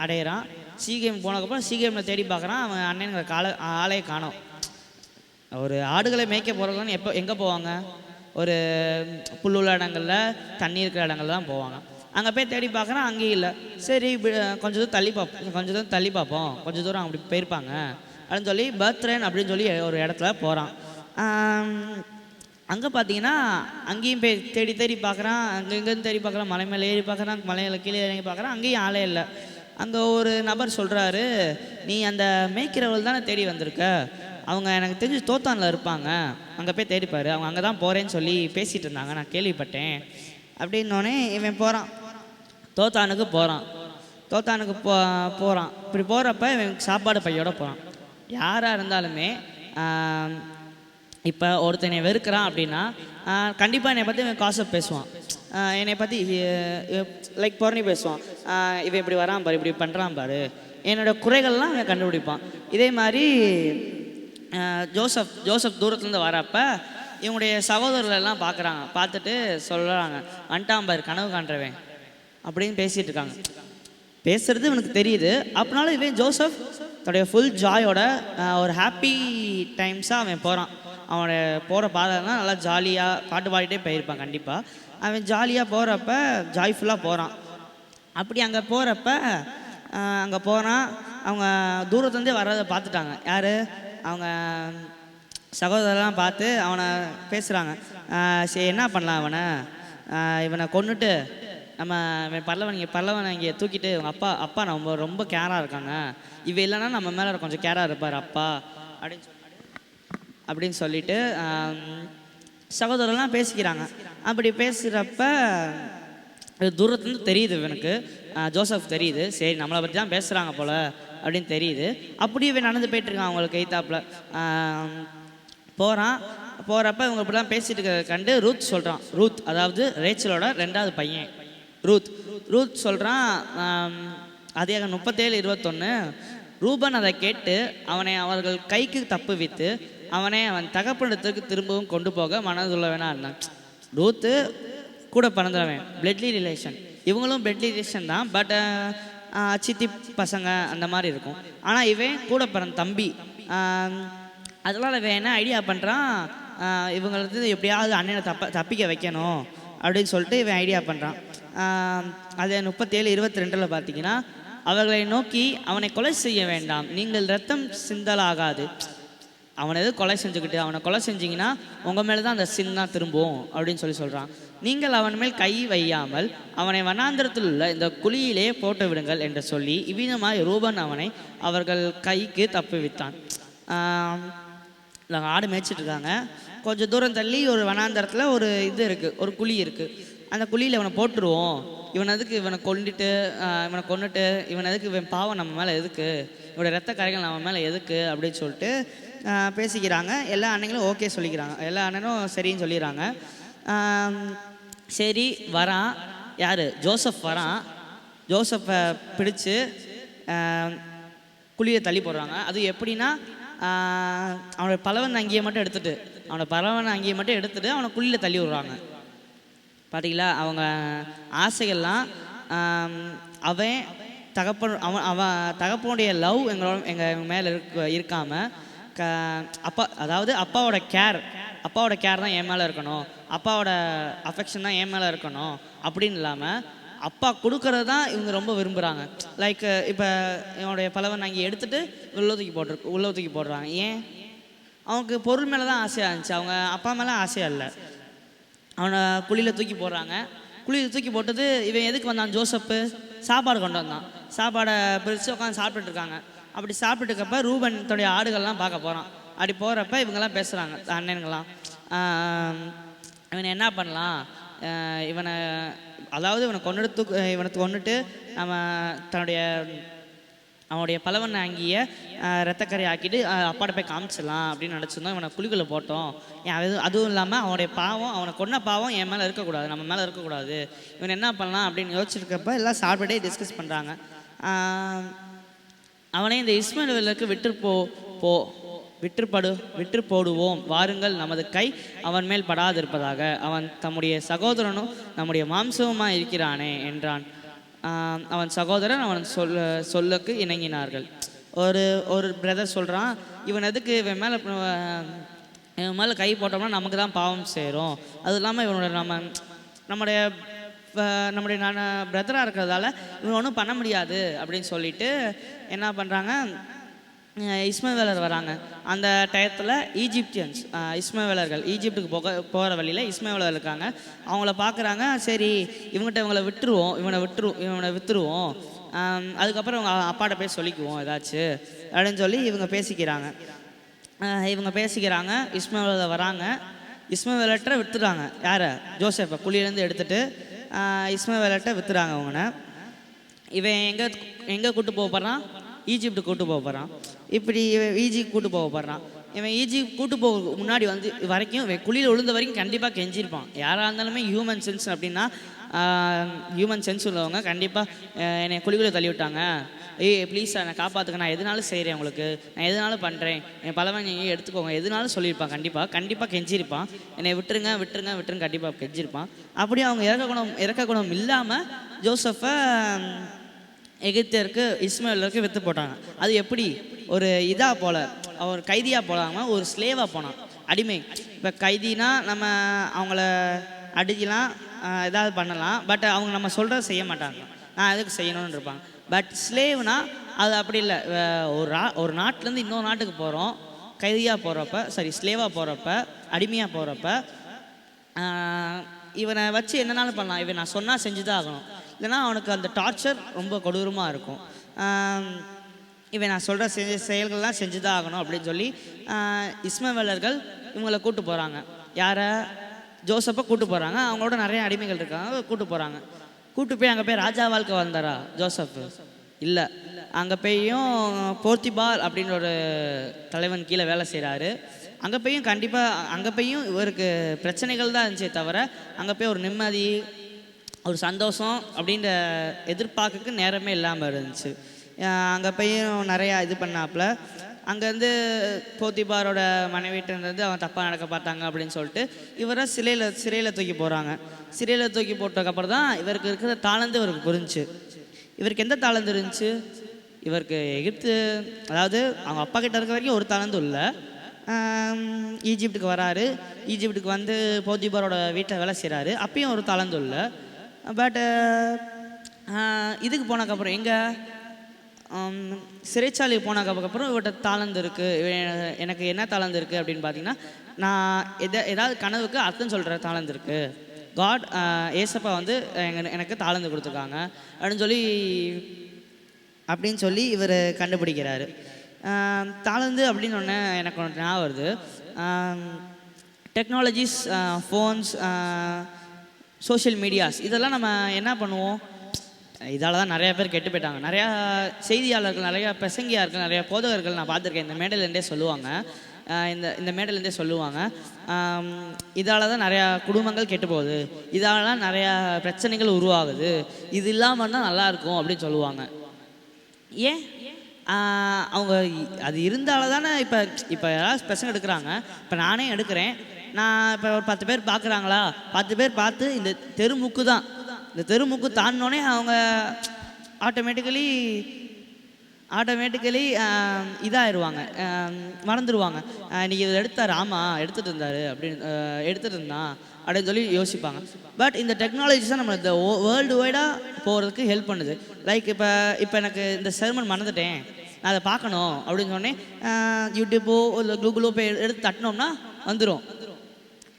அடையிறான். சீகேம் போனதுக்கப்புறம் சீகேமில் தேடி பார்க்குறான். அவன் அண்ணனுங்கிற ஆளையே காணோம். ஒரு ஆடுகளை மேய்க்க போகிறவங்கன்னு எங்கே போவாங்க, ஒரு புல்லுள்ள இடங்களில் தண்ணி இருக்கிற இடங்கள்ல தான் போவாங்க. அங்கே போய் தேடி பார்க்குறான், அங்கேயும் இல்லை. சரி கொஞ்சம் தூரம் தள்ளி பார்ப்போம், கொஞ்சம் தூரம் அப்படி போயிருப்பாங்க அப்படின்னு சொல்லி பர்த்ரேன் அப்படின்னு சொல்லி ஒரு இடத்துல போகிறான். அங்கே பார்த்தீங்கன்னா அங்கேயும் போய் தேடி பார்க்குறான், அங்கேருந்து தேடி பார்க்குறான், மலை மேலே ஏறி பார்க்குறான், மலையில் கீழே இறங்கி பார்க்குறான், அங்கேயும் ஆளே இல்லை. அங்கே ஒரு நபர் சொல்கிறாரு, நீ அந்த மேய்க்கிறவள் தானே தேடி வந்திருக்க, அவங்க எனக்கு தெரிஞ்சு தோத்தானில் இருப்பாங்க, அங்கே போய் தேடிப்பார், அவங்க அங்கே தான் போகிறேன்னு சொல்லி பேசிகிட்டு இருந்தாங்க, நான் கேள்விப்பட்டேன் அப்படின்னோடனே இவன் போகிறான், தோத்தானுக்கு போகிறான். இப்படி போகிறப்ப இவன் சாப்பாடு பையோட போகிறான். யாராக இருந்தாலுமே இப்போ ஒருத்தனை வெறுக்கிறான் அப்படின்னா கண்டிப்பாக என்னை பற்றி இவன் காசப் பேசுவான், என்னை பற்றி லைக் பொறணி பேசுவான். இவன் இப்படி வரான் பாரு, இப்படி பண்ணுறான் பாரு, என்னோடய குறைகள்லாம் அவன் கண்டுபிடிப்பான். இதே மாதிரி ஜோசப் தூரத்துலேருந்து வரப்போ இவங்களுடைய சகோதரர்கள் எல்லாம் பார்க்குறாங்க. பார்த்துட்டு சொல்கிறாங்க, வந்துட்டாம்பார் கனவு காண்றவன் அப்படின்னு பேசிகிட்டு இருக்காங்க. பேசுகிறது இவனுக்கு தெரியுது. அப்படினாலும் இவன் ஜோசப் தன்னுடைய ஃபுல் ஜாயோட ஒரு ஹாப்பி டைம்ஸாக அவன் போகிறான். அவனை போகிற பாதைலாம் நல்லா ஜாலியாக பாட்டு பாடிட்டே போயிருப்பான். கண்டிப்பாக அவன் ஜாலியாக போகிறப்ப ஜாய்ஃபுல்லாக போகிறான். அப்படி அங்கே போகிறப்ப அங்கே போகிறான். அவங்க தூரத்துலேருந்தே வர்றதை பார்த்துட்டாங்க. யார்? அவங்க சகோதரெலாம் பார்த்து அவனை பேசுகிறாங்க. சரி என்ன பண்ணலாம், இவனை கொன்னுட்டு நம்ம பல்லவன் இங்கே தூக்கிட்டு அவங்க அப்பா நம்ம ரொம்ப கேராக இருக்காங்க, இவ இல்லைன்னா நம்ம மேலே கொஞ்சம் கேராக இருப்பார் அப்பா அப்படின்னு சொல்லிட்டு சகோதரெல்லாம் பேசிக்கிறாங்க. அப்படி பேசுகிறப்ப தூரத்துலேருந்து தெரியுது இவனுக்கு, ஜோசப் தெரியுது. சரி நம்மளை பற்றி தான் பேசுகிறாங்க போல் அப்படின்னு தெரியுது. அப்படி இவன் நடந்து போயிட்டுருக்கான். அவங்களுக்கு எய்த்தாப்பில் போகிறப்ப இவங்க இப்படிலாம் பேசிட்டு கண்டு ரூத் சொல்கிறான். ரூத் அதாவது ரேச்சலோட 2வது பையன் ரூத் சொல்கிறான். அதிகாரம் 37:21 ரூபன் அதை கேட்டு அவனை அவர்கள் கைக்கு தப்புவித்து அவனை அவன் தகப்பனிடத்திற்கு திரும்பவும் கொண்டு போக மனதுள்ளவனா இருந்தான். ரூத்து கூட பிறந்தவன், பிளட்லி ரிலேஷன். இவங்களும் பிளட்லி ரிலேஷன் தான், பட் சித்தி பசங்க அந்த மாதிரி இருக்கும். ஆனால் இவன் கூட பிறந்த தம்பி. அதனால் இவன் என்ன ஐடியா பண்ணுறான், இவங்களுக்கு எப்படியாவது அண்ணனை தப்பிக்க வைக்கணும் அப்படின்னு சொல்லிட்டு இவன் ஐடியா பண்ணுறான். அது 37:22 பார்த்தீங்கன்னா, அவர்களை நோக்கி அவனை கொலை செய்ய வேண்டாம், நீங்கள் ரத்தம் சிந்தலாகாது. அவனை எது கொலை செஞ்சுக்கிட்டு அவனை கொலை செஞ்சிங்கன்னா உங்கள் மேலே தான் அந்த சின்னா திரும்பும் அப்படின்னு சொல்கிறான். நீங்கள் அவன் மேல் கை வையாமல் அவனை வனாந்திரத்தில் உள்ள இந்த குழியிலே போட்டு விடுங்கள் என்று சொல்லி இவ்விதமாய் ரூபன் அவனை அவர்கள் கைக்கு தப்புவித்தான். நாங்கள் ஆடு மேய்ச்சிட்ருக்காங்க. கொஞ்சம் தூரம் தள்ளி ஒரு வனாந்தரத்தில் ஒரு இது இருக்குது, ஒரு குழி இருக்குது. அந்த குழியில் இவனை போட்டுருவோம், இவனை கொண்டுட்டு இவன் எதுக்கு, இவன் பாவம் நம்ம மேலே எதுக்கு, இவனோட ரத்த கரைகள் நம்ம மேலே எதுக்கு அப்படின்னு சொல்லிட்டு பேசிக்கிறாங்க. எல்லா அண்ணங்களும் ஓகே சொல்லிக்கிறாங்க. எல்லா அண்ணனும் சரின்னு சொல்லிடுறாங்க. சரி வரான். யார்? ஜோசப் வரான். ஜோசப்பை பிடிச்சு குழியை தள்ளி போடுறாங்க. அது எப்படின்னா, அவனோட பலவன் அங்கேயே மட்டும் எடுத்துட்டு அவனை குழியில் தள்ளி விடுறாங்க. பார்த்தீங்களா, அவங்க ஆசைகள்லாம் அவன் தகப்பனுடைய லவ் எங்கள் மேலே இருக்காமல் அப்பாவோட கேர் தான் என் மேலே இருக்கணும், அப்பாவோட அஃபெக்ஷன் தான் என் மேலே இருக்கணும் அப்படின்னு இல்லாமல் அப்பா கொடுக்கறது தான் இவங்க ரொம்ப விரும்புகிறாங்க. லைக் இப்போ என்னுடைய பலவன் அங்கே எடுத்துகிட்டு உள்ள தூக்கி போடுறாங்க. ஏன்? அவனுக்கு பொருள் மேலே தான் ஆசையாக இருந்துச்சு, அவங்க அப்பா மேலே ஆசையாக இல்லை. அவனை குழியில் தூக்கி போடுறாங்க. குழியில் தூக்கி போட்டது இவன் எதுக்கு வந்தான்? ஜோசப்பு சாப்பாடு கொண்டு வந்தான். சாப்பாடை பிரித்து உட்காந்து சாப்பிட்டுருக்காங்க. அப்படி சாப்பிட்டுக்கப்ப ரூபன் தன்னுடைய ஆடுகள்லாம் பார்க்க போகிறான். அப்படி போகிறப்ப இவங்கெல்லாம் பேசுகிறாங்க, அண்ணனுங்களாம். இவனை என்ன பண்ணலாம், இவனை கொண்டுட்டு நம்ம அவனுடைய பலவன் அங்கேயே ரத்தக்கரை ஆக்கிட்டு அப்பாட்ட போய் காமிச்சிடலாம் அப்படின்னு நினச்சிருந்தோம். இவனை குழிக்குள்ளே போட்டோம். அதுவும் இல்லாமல் அவனை கொன்ன பாவம் என் மேலே இருக்கக்கூடாது, நம்ம மேலே இருக்கக்கூடாது. இவன் என்ன பண்ணலாம் அப்படின்னு யோசிச்சிருக்கப்ப எல்லாம் சாப்பிட்டே டிஸ்கஸ் பண்ணுறாங்க. அவனே இந்த இஸ்மவேலுக்கு விற்று போடுவோம், வாருங்கள், நமது கை அவன் மேல் படாதிருப்பதாக, அவன் தம்முடைய சகோதரனும் நம்முடைய மாம்சமுமாக இருக்கிறானே என்றான். அவன் சகோதரன் அவன் சொல்லுக்கு இணங்கினார்கள். ஒரு பிரதர் சொல்கிறான், இவன் எதுக்கு இவன் மேலே கை போட்டோம்னா நமக்கு தான் பாவம் சேரும், அது இல்லாமல் நம்முடைய பிரதராக இருக்கிறதால இவன் ஒன்றும் பண்ண முடியாது அப்படின்னு சொல்லிட்டு என்ன பண்ணுறாங்க, இஸ்மவேலர் வராங்க. அந்த டயத்தில் இஸ்மவேலர்கள் ஈஜிப்டுக்கு போகிற வழியில் இஸ்மவேலர் இருக்காங்க. அவங்கள பார்க்குறாங்க. சரி இவனை விற்றுருவோம், அதுக்கப்புறம் அவங்க அப்பாட்ட போய் சொல்லிக்குவோம் ஏதாச்சும் அப்படின்னு சொல்லி இவங்க பேசிக்கிறாங்க. இஸ்மவேலர் வராங்க. இஸ்மவேலர்ட்ட விற்றுறாங்க. யாரை? ஜோசப்பை குழியிலேருந்து எடுத்துகிட்டு இஸ்மவேலர்ட்ட விற்றுறாங்க. அவனை இவன் எங்கே கூட்டு போக போகிறான்? ஈஜிப்டு கூட்டு போக போகிறான். இப்படி ஈஜிப்ட் கூட்டு போக போகிறான். இவன் ஈஜிப்ட் கூட்டு போக முன்னாடி வரைக்கும் குழியில் விழுந்த வரைக்கும் கண்டிப்பாக கெஞ்சிருப்பான். யாராக இருந்தாலுமே ஹியூமன் சென்ஸ் அப்படின்னா, ஹியூமன் சென்ஸ் உள்ளவங்க கண்டிப்பாக என்னை குழிக்குள்ளே தள்ளி விட்டாங்க, ஏய் ப்ளீஸ் என்னை காப்பாற்றுங்க, நான் எதுனாலும் செய்கிறேன், உங்களுக்கு நான் எதுனாலும் பண்ணுறேன், என் பலவன் நீங்கள் எடுத்துக்கோங்க, எதுனாலும் சொல்லியிருப்பான். கண்டிப்பாக கெஞ்சிருப்பான், என்னை விட்டுருங்க விட்டுருங்க விட்டுருங்க கண்டிப்பாக கெஞ்சிருப்பான். அப்படியே அவங்க இறக்க குணம் இல்லாமல் ஜோசஃபை எகிப்தியருக்கு இஸ்மாயிலருக்கு விற்று போட்டாங்க. அது எப்படி ஒரு இதாக போல், ஒரு கைதியாக போடாமல் ஒரு ஸ்லேவாக போனான், அடிமை. இப்போ கைதினா நம்ம அவங்கள அடிக்கலாம், ஏதாவது பண்ணலாம், பட் அவங்க நம்ம சொல்கிறத செய்ய மாட்டாங்க, நான் எதுக்கு செய்யணும்னு இருப்பாங்க. பட் ஸ்லேவ்னா அது அப்படி இல்லை. ஒரு நாட்டிலேருந்து இன்னொரு நாட்டுக்கு போகிறோம், கைதியாக போகிறப்ப, ஸ்லேவாக போகிறப்ப, அடிமையாக போகிறப்ப இவனை வச்சு என்னன்னாலும் பண்ணலாம், இவன் நான் சொன்னால் செஞ்சு தான் ஆகணும், இல்லைனா அவனுக்கு அந்த டார்ச்சர் ரொம்ப கொடூரமாக இருக்கும். இவன் நான் சொல்கிற செயல்கள்லாம் செஞ்சு தான் ஆகணும் அப்படின்னு சொல்லி இஸ்மவேலர்கள் இவங்களை கூட்டு போகிறாங்க. யாரை? ஜோசப்பை கூட்டு போகிறாங்க. அவங்களோட நிறைய அடிமைகள் இருக்காங்க, கூட்டு போகிறாங்க. கூட்டு போய் அங்கே போய் ராஜா வாழ்க்கை வந்தாரா ஜோசப்? இல்லை. அங்கே போயும் போர்த்திபால் அப்படின்ற ஒரு தலைவன் கீழே வேலை செய்கிறாரு. அங்கே போயும் கண்டிப்பாக அங்கே போயும் இவருக்கு பிரச்சனைகள் தான் இருந்துச்சே தவிர அங்கே போய் ஒரு நிம்மதி, ஒரு சந்தோஷம் அப்படின்ற எதிர்பார்க்கறதுக்கு நேரமே இல்லாமல் இருந்துச்சு. அங்கே போயும் நிறையா இது பண்ணாப்புல. அங்கேருந்து போத்திபாரோட மனைவிட்டு அவன் தப்பாக நடக்க பார்த்தாங்க அப்படின்னு சொல்லிட்டு இவரை சிறையில் தூக்கி போகிறாங்க. சிறையில் தூக்கி போட்டதுக்கப்புறம் தான் இவருக்கு இருக்கிற தாளந்து இவருக்கு புரிஞ்சுச்சு. இவருக்கு எந்த தாளந்து இருந்துச்சு? இவருக்கு எகிப்து, அதாவது அவங்க அப்பா கிட்ட இருக்க வரைக்கும் ஒரு தாளந்தும் இல்லை. ஈஜிப்டுக்கு வராரு. ஈஜிப்டுக்கு வந்து போத்திபாரோட வீட்டில் வேலை செய்கிறாரு. அப்பயும் ஒரு தாளந்தும் இல்லை. பட் இதுக்கு போனதுக்கப்புறம் எங்கே சிறைச்சாலை போனதுக்கப்புறம் இவர்கிட்ட தாளந்து இருக்குது. எனக்கு என்ன தாளந்து இருக்குது அப்படின்னு பார்த்தீங்கன்னா, நான் ஏதாவது கனவுக்கு அர்த்தம் சொல்கிற தாளந்து இருக்குது. காட் ஏசப்பா வந்து எனக்கு தாளந்து கொடுத்துருக்காங்க அப்படின்னு சொல்லி இவர் கண்டுபிடிக்கிறாரு. தாளந்து அப்படின்னு ஒன்று எனக்கு ஒன்று ஞாபகம் வருது. டெக்னாலஜிஸ், ஃபோன்ஸ், சோஷியல் மீடியாஸ், இதெல்லாம் நம்ம என்ன பண்ணுவோம்? இதால் தான் நிறையா பேர் கெட்டு போயிட்டாங்க. நிறையா செய்தியாளர்கள், நிறையா பிரசங்கியார்கள், நிறையா போதகர்கள் நான் பார்த்துருக்கேன். இந்த மேடையிலேருந்தே சொல்லுவாங்க, இந்த மேடையிலேருந்தே சொல்லுவாங்க, இதால் தான் நிறையா குடும்பங்கள் கெட்டு போகுது, இதால் தான் நிறையா பிரச்சனைகள் உருவாகுது, இது இல்லாமல் தான் நல்லாயிருக்கும் அப்படின்னு சொல்லுவாங்க. ஏன்? அவங்க அது இருந்தால தானே இப்போ யாராவது பிரச்சனை எடுக்கிறாங்க. இப்போ நானே எடுக்கிறேன். நான் இப்போ ஒரு 10 பேர் பார்க்குறாங்களா, 10 பேர் பார்த்து இந்த தெருமுக்கு தான், இந்த தெருமுக்கு தாண்டினோடனே அவங்க ஆட்டோமேட்டிக்கலி இதாகிடுவாங்க, மறந்துடுவாங்க. இன்றைக்கி இதை எடுத்தார், ஆமாம் எடுத்துகிட்டு இருந்தார் அப்படின்னு சொல்லி யோசிப்பாங்க. பட் இந்த டெக்னாலஜிஸ் தான் நம்ம இந்த வேர்ல்டு வைடாக போகிறதுக்கு ஹெல்ப் பண்ணுது. லைக் இப்போ எனக்கு இந்த செர்மன் மறந்துட்டேன், நான் அதை பார்க்கணும் அப்படின்னு சொன்னேன், யூடியூப்போ இல்லை கூகுளோ போய் எடுத்து தட்டினோம்னா வந்துடும்.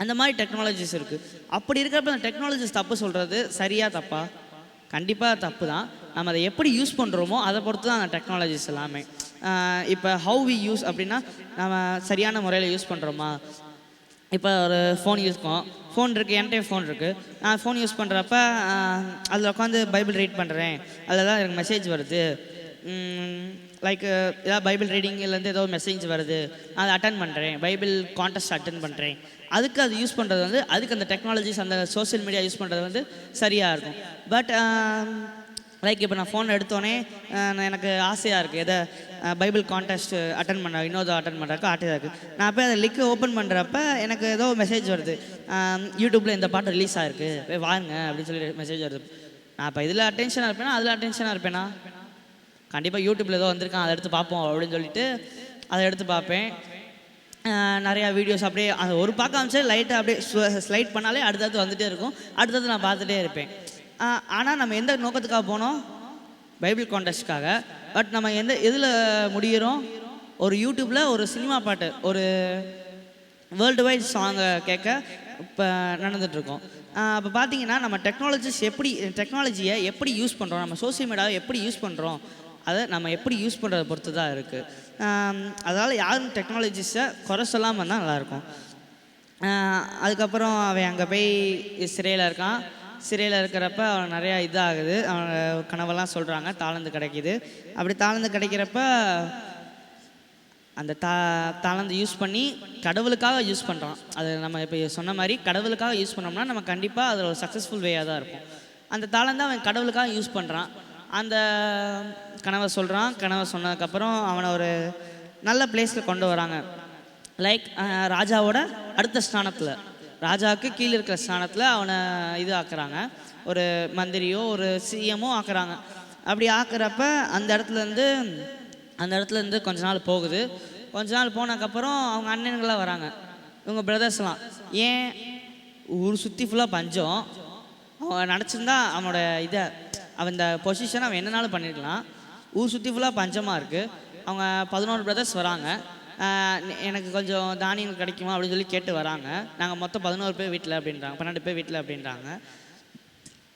அந்த மாதிரி டெக்னாலஜிஸ் இருக்குது. அப்படி இருக்கிறப்ப அந்த டெக்னாலஜிஸ் தப்பு சொல்கிறது சரியா தப்பா? கண்டிப்பாக தப்பு தான். நம்ம அதை எப்படி யூஸ் பண்ணுறோமோ அதை பொறுத்து தான் அந்த டெக்னாலஜிஸ் எல்லாமே. இப்போ ஹவு வி யூஸ் அப்படின்னா, நம்ம சரியான முறையில் யூஸ் பண்ணுறோமா? இப்போ ஒரு ஃபோன் ஃபோன் இருக்குது, என்கிட்ட ஃபோன் இருக்குது. நான் ஃபோன் யூஸ் பண்ணுறப்ப அதில் உட்காந்து பைபிள் ரீட் பண்ணுறேன், அதில் தான் எனக்கு மெசேஜ் வருது. லைக் ஏதாவது பைபிள் ரீடிங்லேருந்து ஏதோ மெசேஜ் வருது, அதை அட்டன் பண்ணுறேன், பைபிள் கான்டெஸ்ட் அட்டன் பண்ணுறேன். அதுக்கு அது யூஸ் பண்ணுறது வந்து, அதுக்கு அந்த டெக்னாலஜிஸ், அந்த சோஷியல் மீடியா யூஸ் பண்ணுறது வந்து சரியாக இருக்கும். பட் லைக் இப்போ நான் ஃபோன் எடுத்தோடனே எனக்கு ஆசையாக இருக்குது, எதை பைபிள் கான்டெஸ்ட் அட்டன் பண்ண, இன்னொரு அட்டன் பண்ணுறதுக்கு ஆசையாக இருக்குது. நான் போய் அதை லிங்க் ஓப்பன் பண்ணுறப்ப எனக்கு ஏதோ மெசேஜ் வருது, யூடியூப்பில் இந்த பாட்டு ரிலீஸ் ஆகிருக்கு, போய் வாங்க அப்படின்னு சொல்லி மெசேஜ் வருது. நான் இப்போ இதில் அட்டென்ஷனாக இருப்பேனா, அதில் அட்டென்ஷனாக இருப்பேனா? கண்டிப்பாக யூடியூப்பில் ஏதோ வந்திருக்கான், அதை எடுத்து பார்ப்போம் அப்படின்னு சொல்லிட்டு அதை எடுத்து பார்ப்பேன். நிறையா வீடியோஸ் அப்படியே அது ஒரு பார்க்க ஆரம்பிச்சு லைட்டாக அப்படியே ஸ்லைட் பண்ணாலே அடுத்தடுத்து வந்துகிட்டே இருக்கும், அடுத்தது நான் பார்த்துட்டே இருப்பேன். ஆனால் நம்ம எந்த நோக்கத்துக்காக போனோம்? பைபிள் கான்டெஸ்ட்காக. பட் நம்ம எதில் முடிகிறோம்? ஒரு யூடியூப்பில் ஒரு சினிமா பாட்டு, ஒரு வேர்ல்டு வைட் சாங்கை கேட்க இப்போ நடந்துகிட்ருக்கோம். அப்போ பார்த்தீங்கன்னா நம்ம டெக்னாலஜியை எப்படி யூஸ் பண்ணுறோம், நம்ம சோசியல் மீடியாவை எப்படி யூஸ் பண்ணுறோம், அதை நம்ம எப்படி யூஸ் பண்ணுறதை பொறுத்து தான் இருக்குது. அதனால் யாரும் டெக்னாலஜிஸை குறை சொல்லாமல் இருந்தால் நல்லாயிருக்கும். அதுக்கப்புறம் அவன் அங்கே போய் சிறையில் இருக்கான். சிறையில் இருக்கிறப்ப அவன் நிறையா இதாகுது, அவன் கனவெல்லாம் சொல்கிறாங்க, தாளந்து கிடைக்கிது. அப்படி தாளந்து கிடைக்கிறப்ப அந்த தாளந்து யூஸ் பண்ணி கடவுளுக்காக யூஸ் பண்ணுறான். அது நம்ம இப்போ சொன்ன மாதிரி கடவுளுக்காக யூஸ் பண்ணோம்னா நம்ம கண்டிப்பாக அதில் ஒரு சக்ஸஸ்ஃபுல் வேயாக தான் இருக்கும். அந்த தாளந்தை அவன் கடவுளுக்காக யூஸ் பண்ணுறான். அந்த கனவை சொல்கிறான். கனவை சொன்னதுக்கப்புறம் அவனை ஒரு நல்ல பிளேஸில் கொண்டு வராங்க. லைக் ராஜாவோட அடுத்த ஸ்தானத்தில், ராஜாவுக்கு கீழே இருக்கிற ஸ்தானத்தில் அவனை இது ஆக்குறாங்க. ஒரு மந்திரியோ ஒரு சிஎம்மோ ஆக்குறாங்க. அப்படி ஆக்குறப்ப அந்த இடத்துலேருந்து கொஞ்ச நாள் போகுது. கொஞ்ச நாள் போனதுக்கப்புறம் அவங்க அண்ணன்களாம் வராங்க, இவங்க பிரதர்ஸ்லாம். ஏன் ஊர் சுற்றி ஃபுல்லாக பஞ்சம், அவன் நினச்சிருந்தா அவனோட அவன் இந்த பொசிஷனை அவன் என்னனாலும் பண்ணியிருக்கலாம். ஊர் சுற்றி ஃபுல்லாக பஞ்சமாக இருக்குது. அவங்க 11 பிரதர்ஸ் வராங்க. எனக்கு கொஞ்சம் தானியங்கள் கிடைக்குமா அப்படின்னு சொல்லி கேட்டு வராங்க. நாங்கள் மொத்தம் 11 பேர் வீட்டில் அப்படின்றாங்க, 12 பேர் வீட்டில் அப்படின்றாங்க.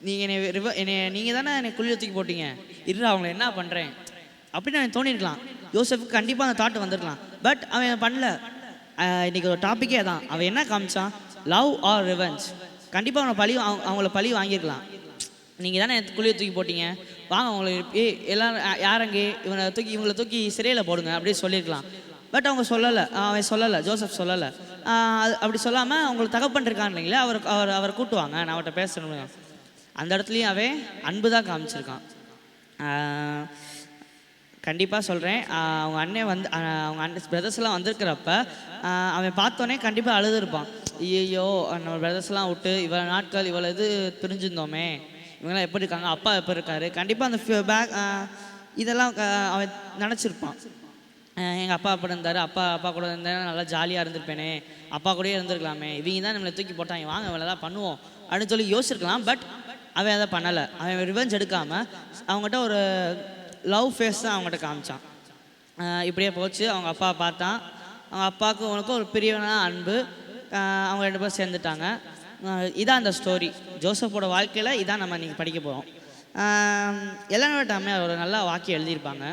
நீங்கள் தானே என்னை குழியில் தூக்கி போட்டீங்க, இரு அவங்கள என்ன பண்ணுறேன் அப்படின்னு அவன் தோணிருக்கலாம். யோசேஃபுக்கு கண்டிப்பாக அந்த தாட் வந்திருக்கலாம். பட் அவன் பண்ணல. இன்றைக்கி ஒரு டாப்பிக்கே தான். அவன் என்ன காமிச்சான்? Love or revenge. கண்டிப்பாக அவங்கள பழி வாங்கியிருக்கலாம். நீங்கள் தானே குழியை தூக்கி போட்டீங்க, வாங்க அவங்களை எல்லோரும் யாரங்கே இவங்களை தூக்கி சிறையில் போடுங்க அப்படின்னு சொல்லியிருக்கலாம். பட் அவன் சொல்லலை, ஜோசப் சொல்லலை. அப்படி சொல்லாமல் அவங்களுக்கு தகப்பன் இருக்கான் இல்லைங்களா, அவரை கூட்டுவாங்க, நான் அவர்கிட்ட பேசணும். அந்த இடத்துலையும் அவன் அன்பு தான் காமிச்சிருக்கான். கண்டிப்பாக சொல்கிறேன், அவங்க அண்ணன் பிரதர்ஸ்லாம் வந்திருக்கிறப்ப அவன் பார்த்தோன்னே கண்டிப்பாக அழுதுருப்பான். ஐயோ நம்ம பிரதர்ஸ்லாம் விட்டு இவ்வளோ நாட்கள் இவ்வளோ பிரிஞ்சிருந்தோமே, இவங்களாம் எப்படி இருக்காங்க, அப்பா எப்போ இருக்காரு, கண்டிப்பாக அந்த இதெல்லாம் அவன் நினச்சிருப்பான். எங்கள் அப்பா அப்படி இருந்தார், அப்பா கூட இருந்தேன், நல்லா ஜாலியாக இருந்திருப்பேனே, அப்பா கூடயே இருந்திருக்கலாமே, இவங்க தான் நம்மளை தூக்கி போட்டாங்க, வாங்க இவ்வளோ தான் பண்ணுவோம் அப்படின்னு சொல்லி யோசிச்சிருக்கலாம். பட் அவன் அதை பண்ணலை. அவன் ரிவெஞ்ச் எடுக்காமல் அவங்ககிட்ட ஒரு லவ் ஃபேஸ் தான் அவங்ககிட்ட காமிச்சான். இப்படியே போச்சு. அவங்க அப்பா பார்த்தான். அவங்க அப்பாவுக்கு உனக்கும் ஒரு பிரியவனான அன்பு. அவங்க 2 பேரும் சேர்ந்துட்டாங்க. இதான் அந்த ஸ்டோரி. ஜோசப்போட வாழ்க்கையில் இதான் நம்ம இன்றைக்கி படிக்க போகிறோம். எலன் ஒயிட் அம்மையார் ஒரு நல்ல வாக்கியம் எழுதியிருப்பாங்க,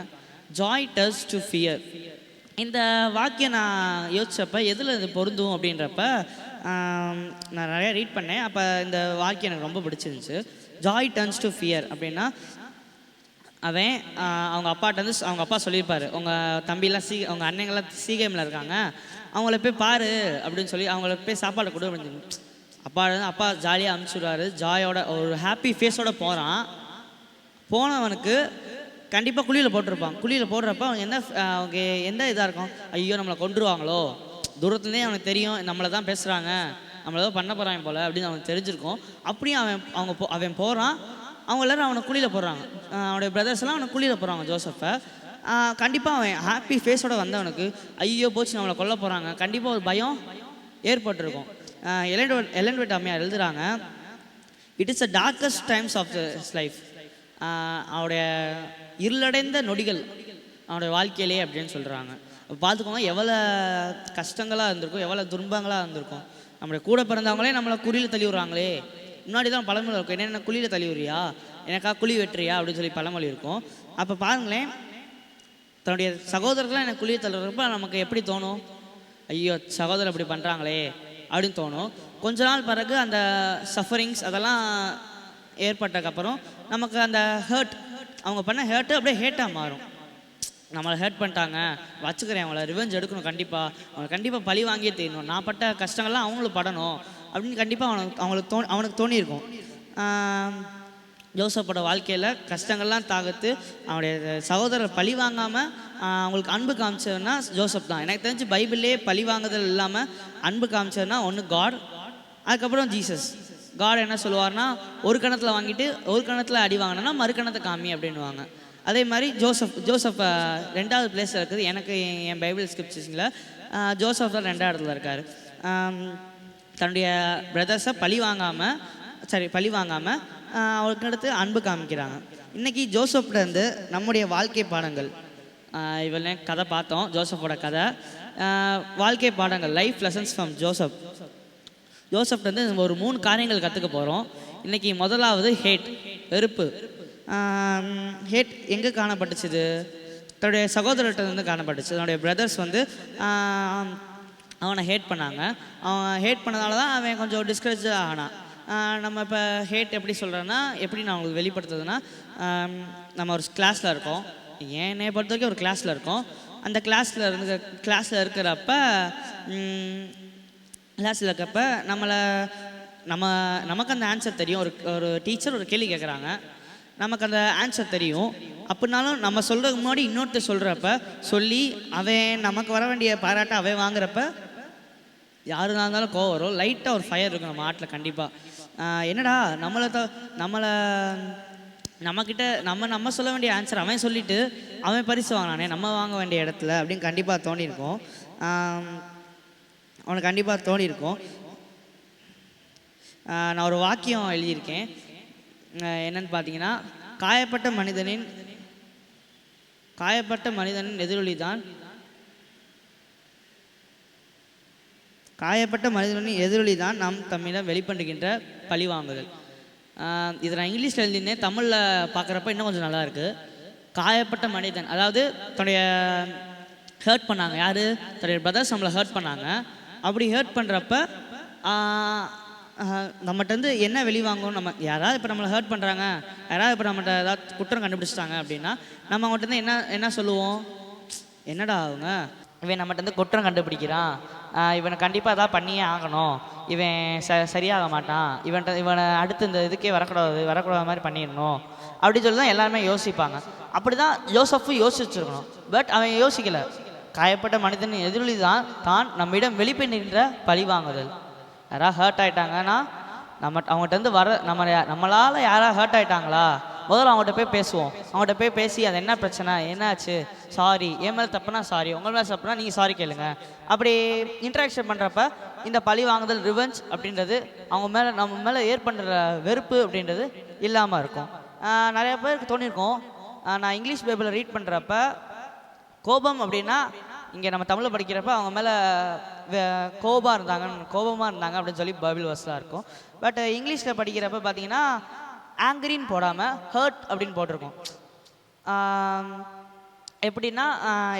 ஜாய் டர்ன்ஸ் டு ஃபியர். இந்த வாக்கியம் நான் யோசிச்சப்போ எதில் இது பொருந்தும் அப்படின்றப்ப நான் நிறையா ரீட் பண்ணேன். அப்போ இந்த வாக்கியம் எனக்கு ரொம்ப பிடிச்சிருந்துச்சு. ஜாய் டர்ன்ஸ் டு ஃபியர் அப்படின்னா, அவன் அவங்க அப்பா சொல்லியிருப்பார், உங்கள் தம்பிலாம் அவங்க அண்ணங்கள்லாம் சீகேமில் இருக்காங்க, அவங்கள போய் பாரு அப்படின்னு சொல்லி அவங்கள போய் சாப்பாடு கொடு அப்படின்னு. அப்பா ஜாலியாக அனுப்பிச்சுடுவார். ஜாயோட ஒரு ஹாப்பி ஃபேஸோடு போனவனுக்கு கண்டிப்பாக குழியில் போட்டிருப்பான். குழியில் போடுறப்ப அவங்க எந்த இதாக இருக்கும், ஐயோ நம்மளை கொண்டுருவாங்களோ, தூரத்துலேருந்தே அவனுக்கு தெரியும் நம்மளை தான் பேசுகிறாங்க, நம்மளை ஏதோ பண்ண போகிறாங்க போல் அப்படின்னு அவனுக்கு தெரிஞ்சிருக்கும். அப்படியும் அவன் போகிறான். அவங்க எல்லோரும் அவனை குழியில் போடுறாங்க. அவனுடைய பிரதர்ஸ்லாம் அவனை குழியில் போடுறாங்க ஜோசப்பை. கண்டிப்பாக அவன் ஹாப்பி ஃபேஸோடு வந்தவனுக்கு ஐயோ போச்சு நம்மளை கொல்ல போகிறாங்க, கண்டிப்பாக ஒரு பயம் ஏற்பட்டிருக்கும். எலன் ஒயிட் அம்மையார் எழுதுகிறாங்க, it is the darkest times of his life. அவனுடைய இருளடைந்த நொடிகள் அவனுடைய வாழ்க்கையிலே அப்படின்னு சொல்கிறாங்க. பார்த்துக்கோங்க, எவ்வளோ கஷ்டங்களாக இருந்திருக்கும், எவ்வளோ துன்பங்களாக இருந்திருக்கும். நம்மளுடைய கூட பிறந்தவங்களே நம்மளை குழியில் தள்ளி விட்றாங்களே. முன்னாடி தான் பழமொழி இருக்கும், என்ன குழியில் தள்ளி விடுறியா, எனக்கா குழி வெட்டுறியா அப்படின்னு சொல்லி பழமொழி இருக்கும். அப்போ பாருங்களேன், தன்னுடைய சகோதரர்களாம் எனக்கு குழியை தள்ளுறப்ப நமக்கு எப்படி தோணும், ஐயோ சகோதரர் இப்படி பண்ணுறாங்களே அப்படின்னு தோணும். கொஞ்ச நாள் பிறகு அந்த சஃபரிங்ஸ் அதெல்லாம் ஏற்பட்டதுக்கப்புறம் நமக்கு அந்த அவங்க பண்ண ஹேர்ட்டு அப்படியே ஹேட்டாக மாறும். நம்மளை ஹேர்ட் பண்ணிட்டாங்க, வச்சுக்கிறேன், அவங்கள ரிவெஞ்ச் எடுக்கணும், அவங்களை கண்டிப்பாக பழி வாங்கியே தெரியணும், நான் பட்ட கஷ்டங்கள்லாம் அவங்களுக்கு படணும் அப்படின்னு கண்டிப்பாக அவனுக்கு தோணியிருக்கும். ஜோசப்போட வாழ்க்கையில் கஷ்டங்கள்லாம் தாக்கத்து அவனுடைய சகோதரர் பழி வாங்காமல் அவங்களுக்கு அன்பு காமிச்சதுன்னா ஜோசப் தான். எனக்கு தெரிஞ்சு பைபிள்லேயே பழி வாங்குதல் இல்லாமல் அன்பு காமிச்சதுன்னா ஒன்று காட், அதுக்கப்புறம் ஜீசஸ். காட் என்ன சொல்லுவார்னா, ஒரு கணத்தில் வாங்கிட்டு ஒரு கணத்தில் அடி வாங்கினா மறு கணத்தை காமி அப்படின்னுவாங்க. அதே மாதிரி ஜோசப் 2வது பிளேஸில் இருக்குது. எனக்கு என் பைபிள் ஸ்கிரிப்சர்ஸில் ஜோசப் தான் 2வது இடத்துல இருக்கார். தன்னுடைய பிரதர்ஸை பழி வாங்காமல் அவருக்கு அடுத்து அன்பு காமிக்கிறாங்க. இன்றைக்கி ஜோசப்லேருந்து நம்முடைய வாழ்க்கை பாடங்கள், இவளே கதை பார்த்தோம், ஜோசப்போட கதை, வாழ்க்கை பாடங்கள், லைஃப் லெசன்ஸ் ஃப்ரம் ஜோசப்லேருந்து நம்ம ஒரு 3 காரியங்கள் கற்றுக்க போகிறோம். இன்றைக்கி முதலாவது வெறுப்பு. ஹேட் எங்கே காணப்பட்டுச்சுது? தன்னுடைய சகோதரர்கிட்ட காணப்பட்டுச்சு. தன்னுடைய பிரதர்ஸ் அவனை ஹேட் பண்ணாங்க. அவன் ஹேட் பண்ணதால தான் அவன் கொஞ்சம் டிஸ்கரேஜ் ஆனான். நம்ம இப்போ ஹேட் எப்படி சொல்கிறேன்னா, எப்படி நான் உங்களுக்கு வெளிப்படுத்துறதுன்னா, நம்ம ஒரு கிளாஸில் இருக்கோம், என்னை பொறுத்த வரைக்கும் ஒரு கிளாஸில் இருக்கோம். அந்த கிளாஸில் இருக்கிறப்ப நமக்கு அந்த ஆன்சர் தெரியும். ஒரு டீச்சர் ஒரு கேள்வி கேட்குறாங்க. நமக்கு அந்த ஆன்சர் தெரியும். அப்படின்னாலும் நம்ம சொல்கிறதுக்கு முன்னாடி இன்னொருத்தர் சொல்கிறப்ப சொல்லி அவன் நமக்கு வர வேண்டிய பாராட்டை அவன் வாங்குறப்ப யாருனா இருந்தாலும் கோவம் வரும். லைட்டாக ஒரு ஃபயர் இருக்கும் நம்ம ஆட்டில் கண்டிப்பாக. என்னடா நம்மளை நம்மக்கிட்ட நம்ம சொல்ல வேண்டிய ஆன்சர் அவன் சொல்லிவிட்டு அவன் பரிசு வாங்கினானே நம்ம வாங்க வேண்டிய இடத்துல அப்படின்னு கண்டிப்பாக தோணியிருக்கும். அவனுக்கு கண்டிப்பாக தோணியிருக்கும். நான் ஒரு வாக்கியம் எழுதியிருக்கேன். என்னன்னு பார்த்தீங்கன்னா, காயப்பட்ட மனிதனின் எதிரொலி தான் நாம் தம்மிடம் வெளிப்படுகின்ற பழிவாங்குதல். இதை நான் இங்கிலீஷில் எழுதினேன். தமிழில் பார்க்குறப்ப இன்னும் கொஞ்சம் நல்லா இருக்குது. காயப்பட்ட மனிதன், அதாவது தன்னுடைய ஹர்ட் பண்ணாங்க. யார்? தன்னுடைய பிரதர்ஸ் நம்மளை ஹர்ட் பண்ணாங்க. அப்படி ஹர்ட் பண்ணுறப்ப நம்மகிட்ட என்ன வெளிவாங்கணும்? நம்ம யாராவது இப்போ நம்மளை ஹர்ட் பண்ணுறாங்க, யாராவது இப்போ நம்மகிட்ட ஏதாவது குற்றம் கண்டுபிடிச்சிட்டாங்க அப்படின்னா நம்ம அவங்ககிட்ட என்ன சொல்லுவோம்? என்னடா அவங்க இவன் நம்மகிட்ட குற்றம் கண்டுபிடிக்கிறான், இவனை கண்டிப்பாக ஏதாவது பண்ணியே ஆகணும், இவன் சரியாக மாட்டான், இவனை அடுத்து இந்த இதுக்கே வரக்கூடாத மாதிரி பண்ணிடணும் அப்படின்னு சொல்லி தான் எல்லாருமே யோசிப்பாங்க. அப்படி தான் யோசப்பும் யோசிச்சுருக்கணும். பட் அவன் யோசிக்கலை. காயப்பட்ட மனிதனின் எதிரொலி தான் நம்மிடம் வெளிப்படுகின்ற பழிவாங்குதல். யாராவது ஹர்ட் ஆகிட்டாங்கன்னா அவங்ககிட்ட நம்மளால் யாராவது ஹர்ட் ஆகிட்டாங்களா, முதல்ல அவங்ககிட்ட போய் பேசுவோம். அவங்ககிட்ட போய் பேசி அது என்ன பிரச்சனை, என்னாச்சு, சாரி, என் மேலே தப்புனா சாரி, உங்கள் மேலே தப்புனா நீங்கள் சாரி கேளுங்க. அப்படி இன்ட்ராக்ஷன் பண்ணுறப்ப இந்த பழி வாங்குதல், ரிவெஞ்ச் அப்படின்றது நம்ம மேலே ஏற்படுற வெறுப்பு அப்படின்றது இல்லாமல் இருக்கும். நிறைய பேருக்கு தோணியிருக்கோம். நான் இங்கிலீஷ் பைபிளை ரீட் பண்ணுறப்ப கோபம் அப்படின்னா இங்கே நம்ம தமிழில் படிக்கிறப்ப அவங்க மேலே கோபமாக இருந்தாங்க அப்படின்னு சொல்லி பைபிள் வர்ஸ்லாம் இருக்கும். பட் இங்கிலீஷில் படிக்கிறப்ப பார்த்தீங்கன்னா ஆங்கிரின்னு போடாமல் ஹர்ட் அப்படின்னு போட்டிருக்கோம்.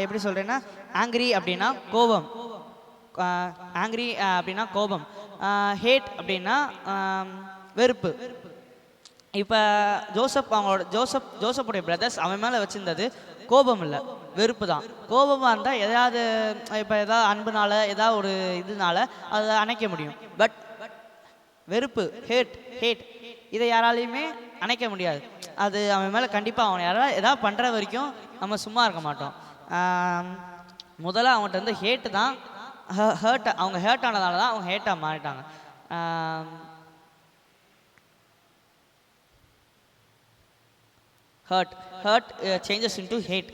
எப்படி சொல்கிறேன்னா, ஆங்கிரி அப்படின்னா கோபம், ஹேட் அப்படின்னா வெறுப்பு. இப்போ ஜோசப்புடைய பிரதர்ஸ் அவன் மேலே வச்சுருந்தது கோபம் இல்லை, வெறுப்பு தான். கோபமாக இருந்தால் எதாவது அன்புனால ஏதாவது ஒரு இதனால அதை அணைக்க முடியும். பட் வெறுப்பு, ஹேட் இதை யாராலையுமே அணைக்க முடியாது. அது அவன் மேலே கண்டிப்பாக அவன் ஏதாவது பண்ணுற வரைக்கும் நம்ம சும்மா இருக்க மாட்டோம். முதல்ல அவன்கிட்ட ஹேட்டு தான் அவங்க ஹேர்ட் ஆனதால தான் அவங்க ஹேட்டாக மாறிட்டாங்க. Hurt changes into hate.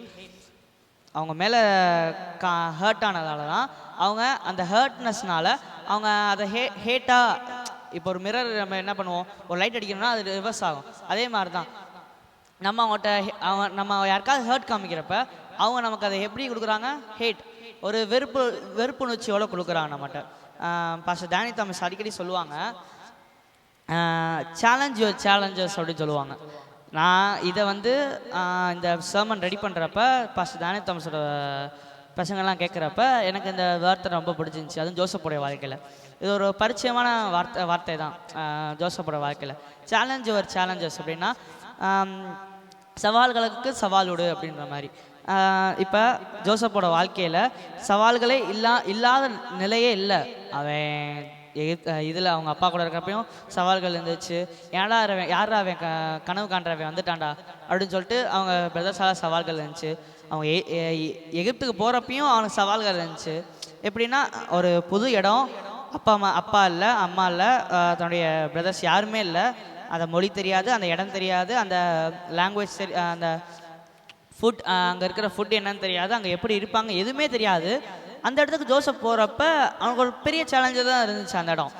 அவங்க மேலே ஹர்ட் ஆனதால தான் அவங்க அந்த ஹர்ட்னஸ்னால அவங்க அதை ஹேட்டாக. இப்போ ஒரு மிரர் நம்ம என்ன பண்ணுவோம், ஒரு லைட் அடிக்கணும்னா அது ரிவர்ஸ் ஆகும். அதே மாதிரி தான் நம்ம யாருக்காவது ஹர்ட் காமிக்கிறப்ப அவங்க நமக்கு அதை எப்படி கொடுக்குறாங்க? ஹேட், ஒரு வெறுப்புணர்ச்சியோடு கொடுக்குறாங்க நம்மகிட்ட. பாஸ்டர் டேனி தாமஸ் அடிக்கடி சொல்லுவாங்க, சேலஞ்ச் யுவர் சேலஞ்சர்ஸ் அப்படின்னு சொல்லுவாங்க. நான் இதை இந்த சர்மன் ரெடி பண்ணுறப்ப பாஸ்டர் டேனி தாமஸோட பசங்கள்லாம் கேட்குறப்ப எனக்கு இந்த வார்த்தை ரொம்ப பிடிச்சிருந்துச்சி. அதுவும் ஜோசப்புடைய வாழ்க்கையில் இது ஒரு பரிச்சயமான வார்த்தை தான். ஜோசப்போட வாழ்க்கையில் சேலஞ்ச் யுவர் சேலஞ்சஸ் அப்படின்னா சவால்களுக்கு சவால் விடு அப்படின்ற மாதிரி. இப்போ ஜோசப்போட வாழ்க்கையில் சவால்களே இல்லாத நிலையே இல்லை. அவன் இதில் அவங்க அப்பா கூட இருக்கிறப்பையும் சவால்கள் இருந்துச்சு. யாரா அவன் கனவு காண்றவன் வந்துட்டான்டா அப்படின்னு சொல்லிட்டு அவங்க பிரதர்ஸால் சவால்கள் இருந்துச்சு. அவங்க எகிப்துக்கு போகிறப்பையும் அவனுக்கு சவால்கள் இருந்துச்சு. எப்படின்னா ஒரு புது இடம், அப்பா இல்லை, அம்மா இல்லை, தன்னுடைய பிரதர்ஸ் யாருமே இல்லை, அந்த மொழி தெரியாது, அந்த இடம் தெரியாது, அந்த லாங்குவேஜ் அந்த ஃபுட் அங்கே இருக்கிற ஃபுட் என்னன்னு தெரியாது, அங்கே எப்படி இருப்பாங்க எதுவுமே தெரியாது. அந்த இடத்துக்கு ஜோசப் போகிறப்ப அவனுக்கு ஒரு பெரிய சேலஞ்சு தான் இருந்துச்சு அந்த இடம்.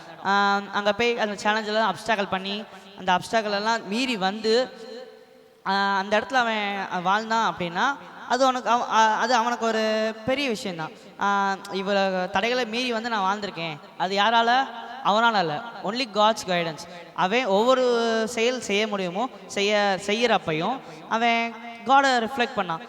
அங்கே போய் அந்த சேலஞ்செல்லாம் அப்ஸ்டாக்கல் பண்ணி அந்த அப்ஸ்டாக்கல் எல்லாம் மீறி அந்த இடத்துல அவன் வாழ்ந்தான் அப்படின்னா அது அவனுக்கு ஒரு பெரிய விஷயந்தான். இவ்வளோ தடைகளை மீறி நான் வாழ்ந்திருக்கேன். அது யாரால்? அவனால் இல்லை, ஒன்லி காட்ஸ் கைடன்ஸ். அவன் ஒவ்வொரு செய்ய முடியுமோ செய்கிறப்பையும் அவன் காடை ரிஃப்ளெக்ட் பண்ணான்.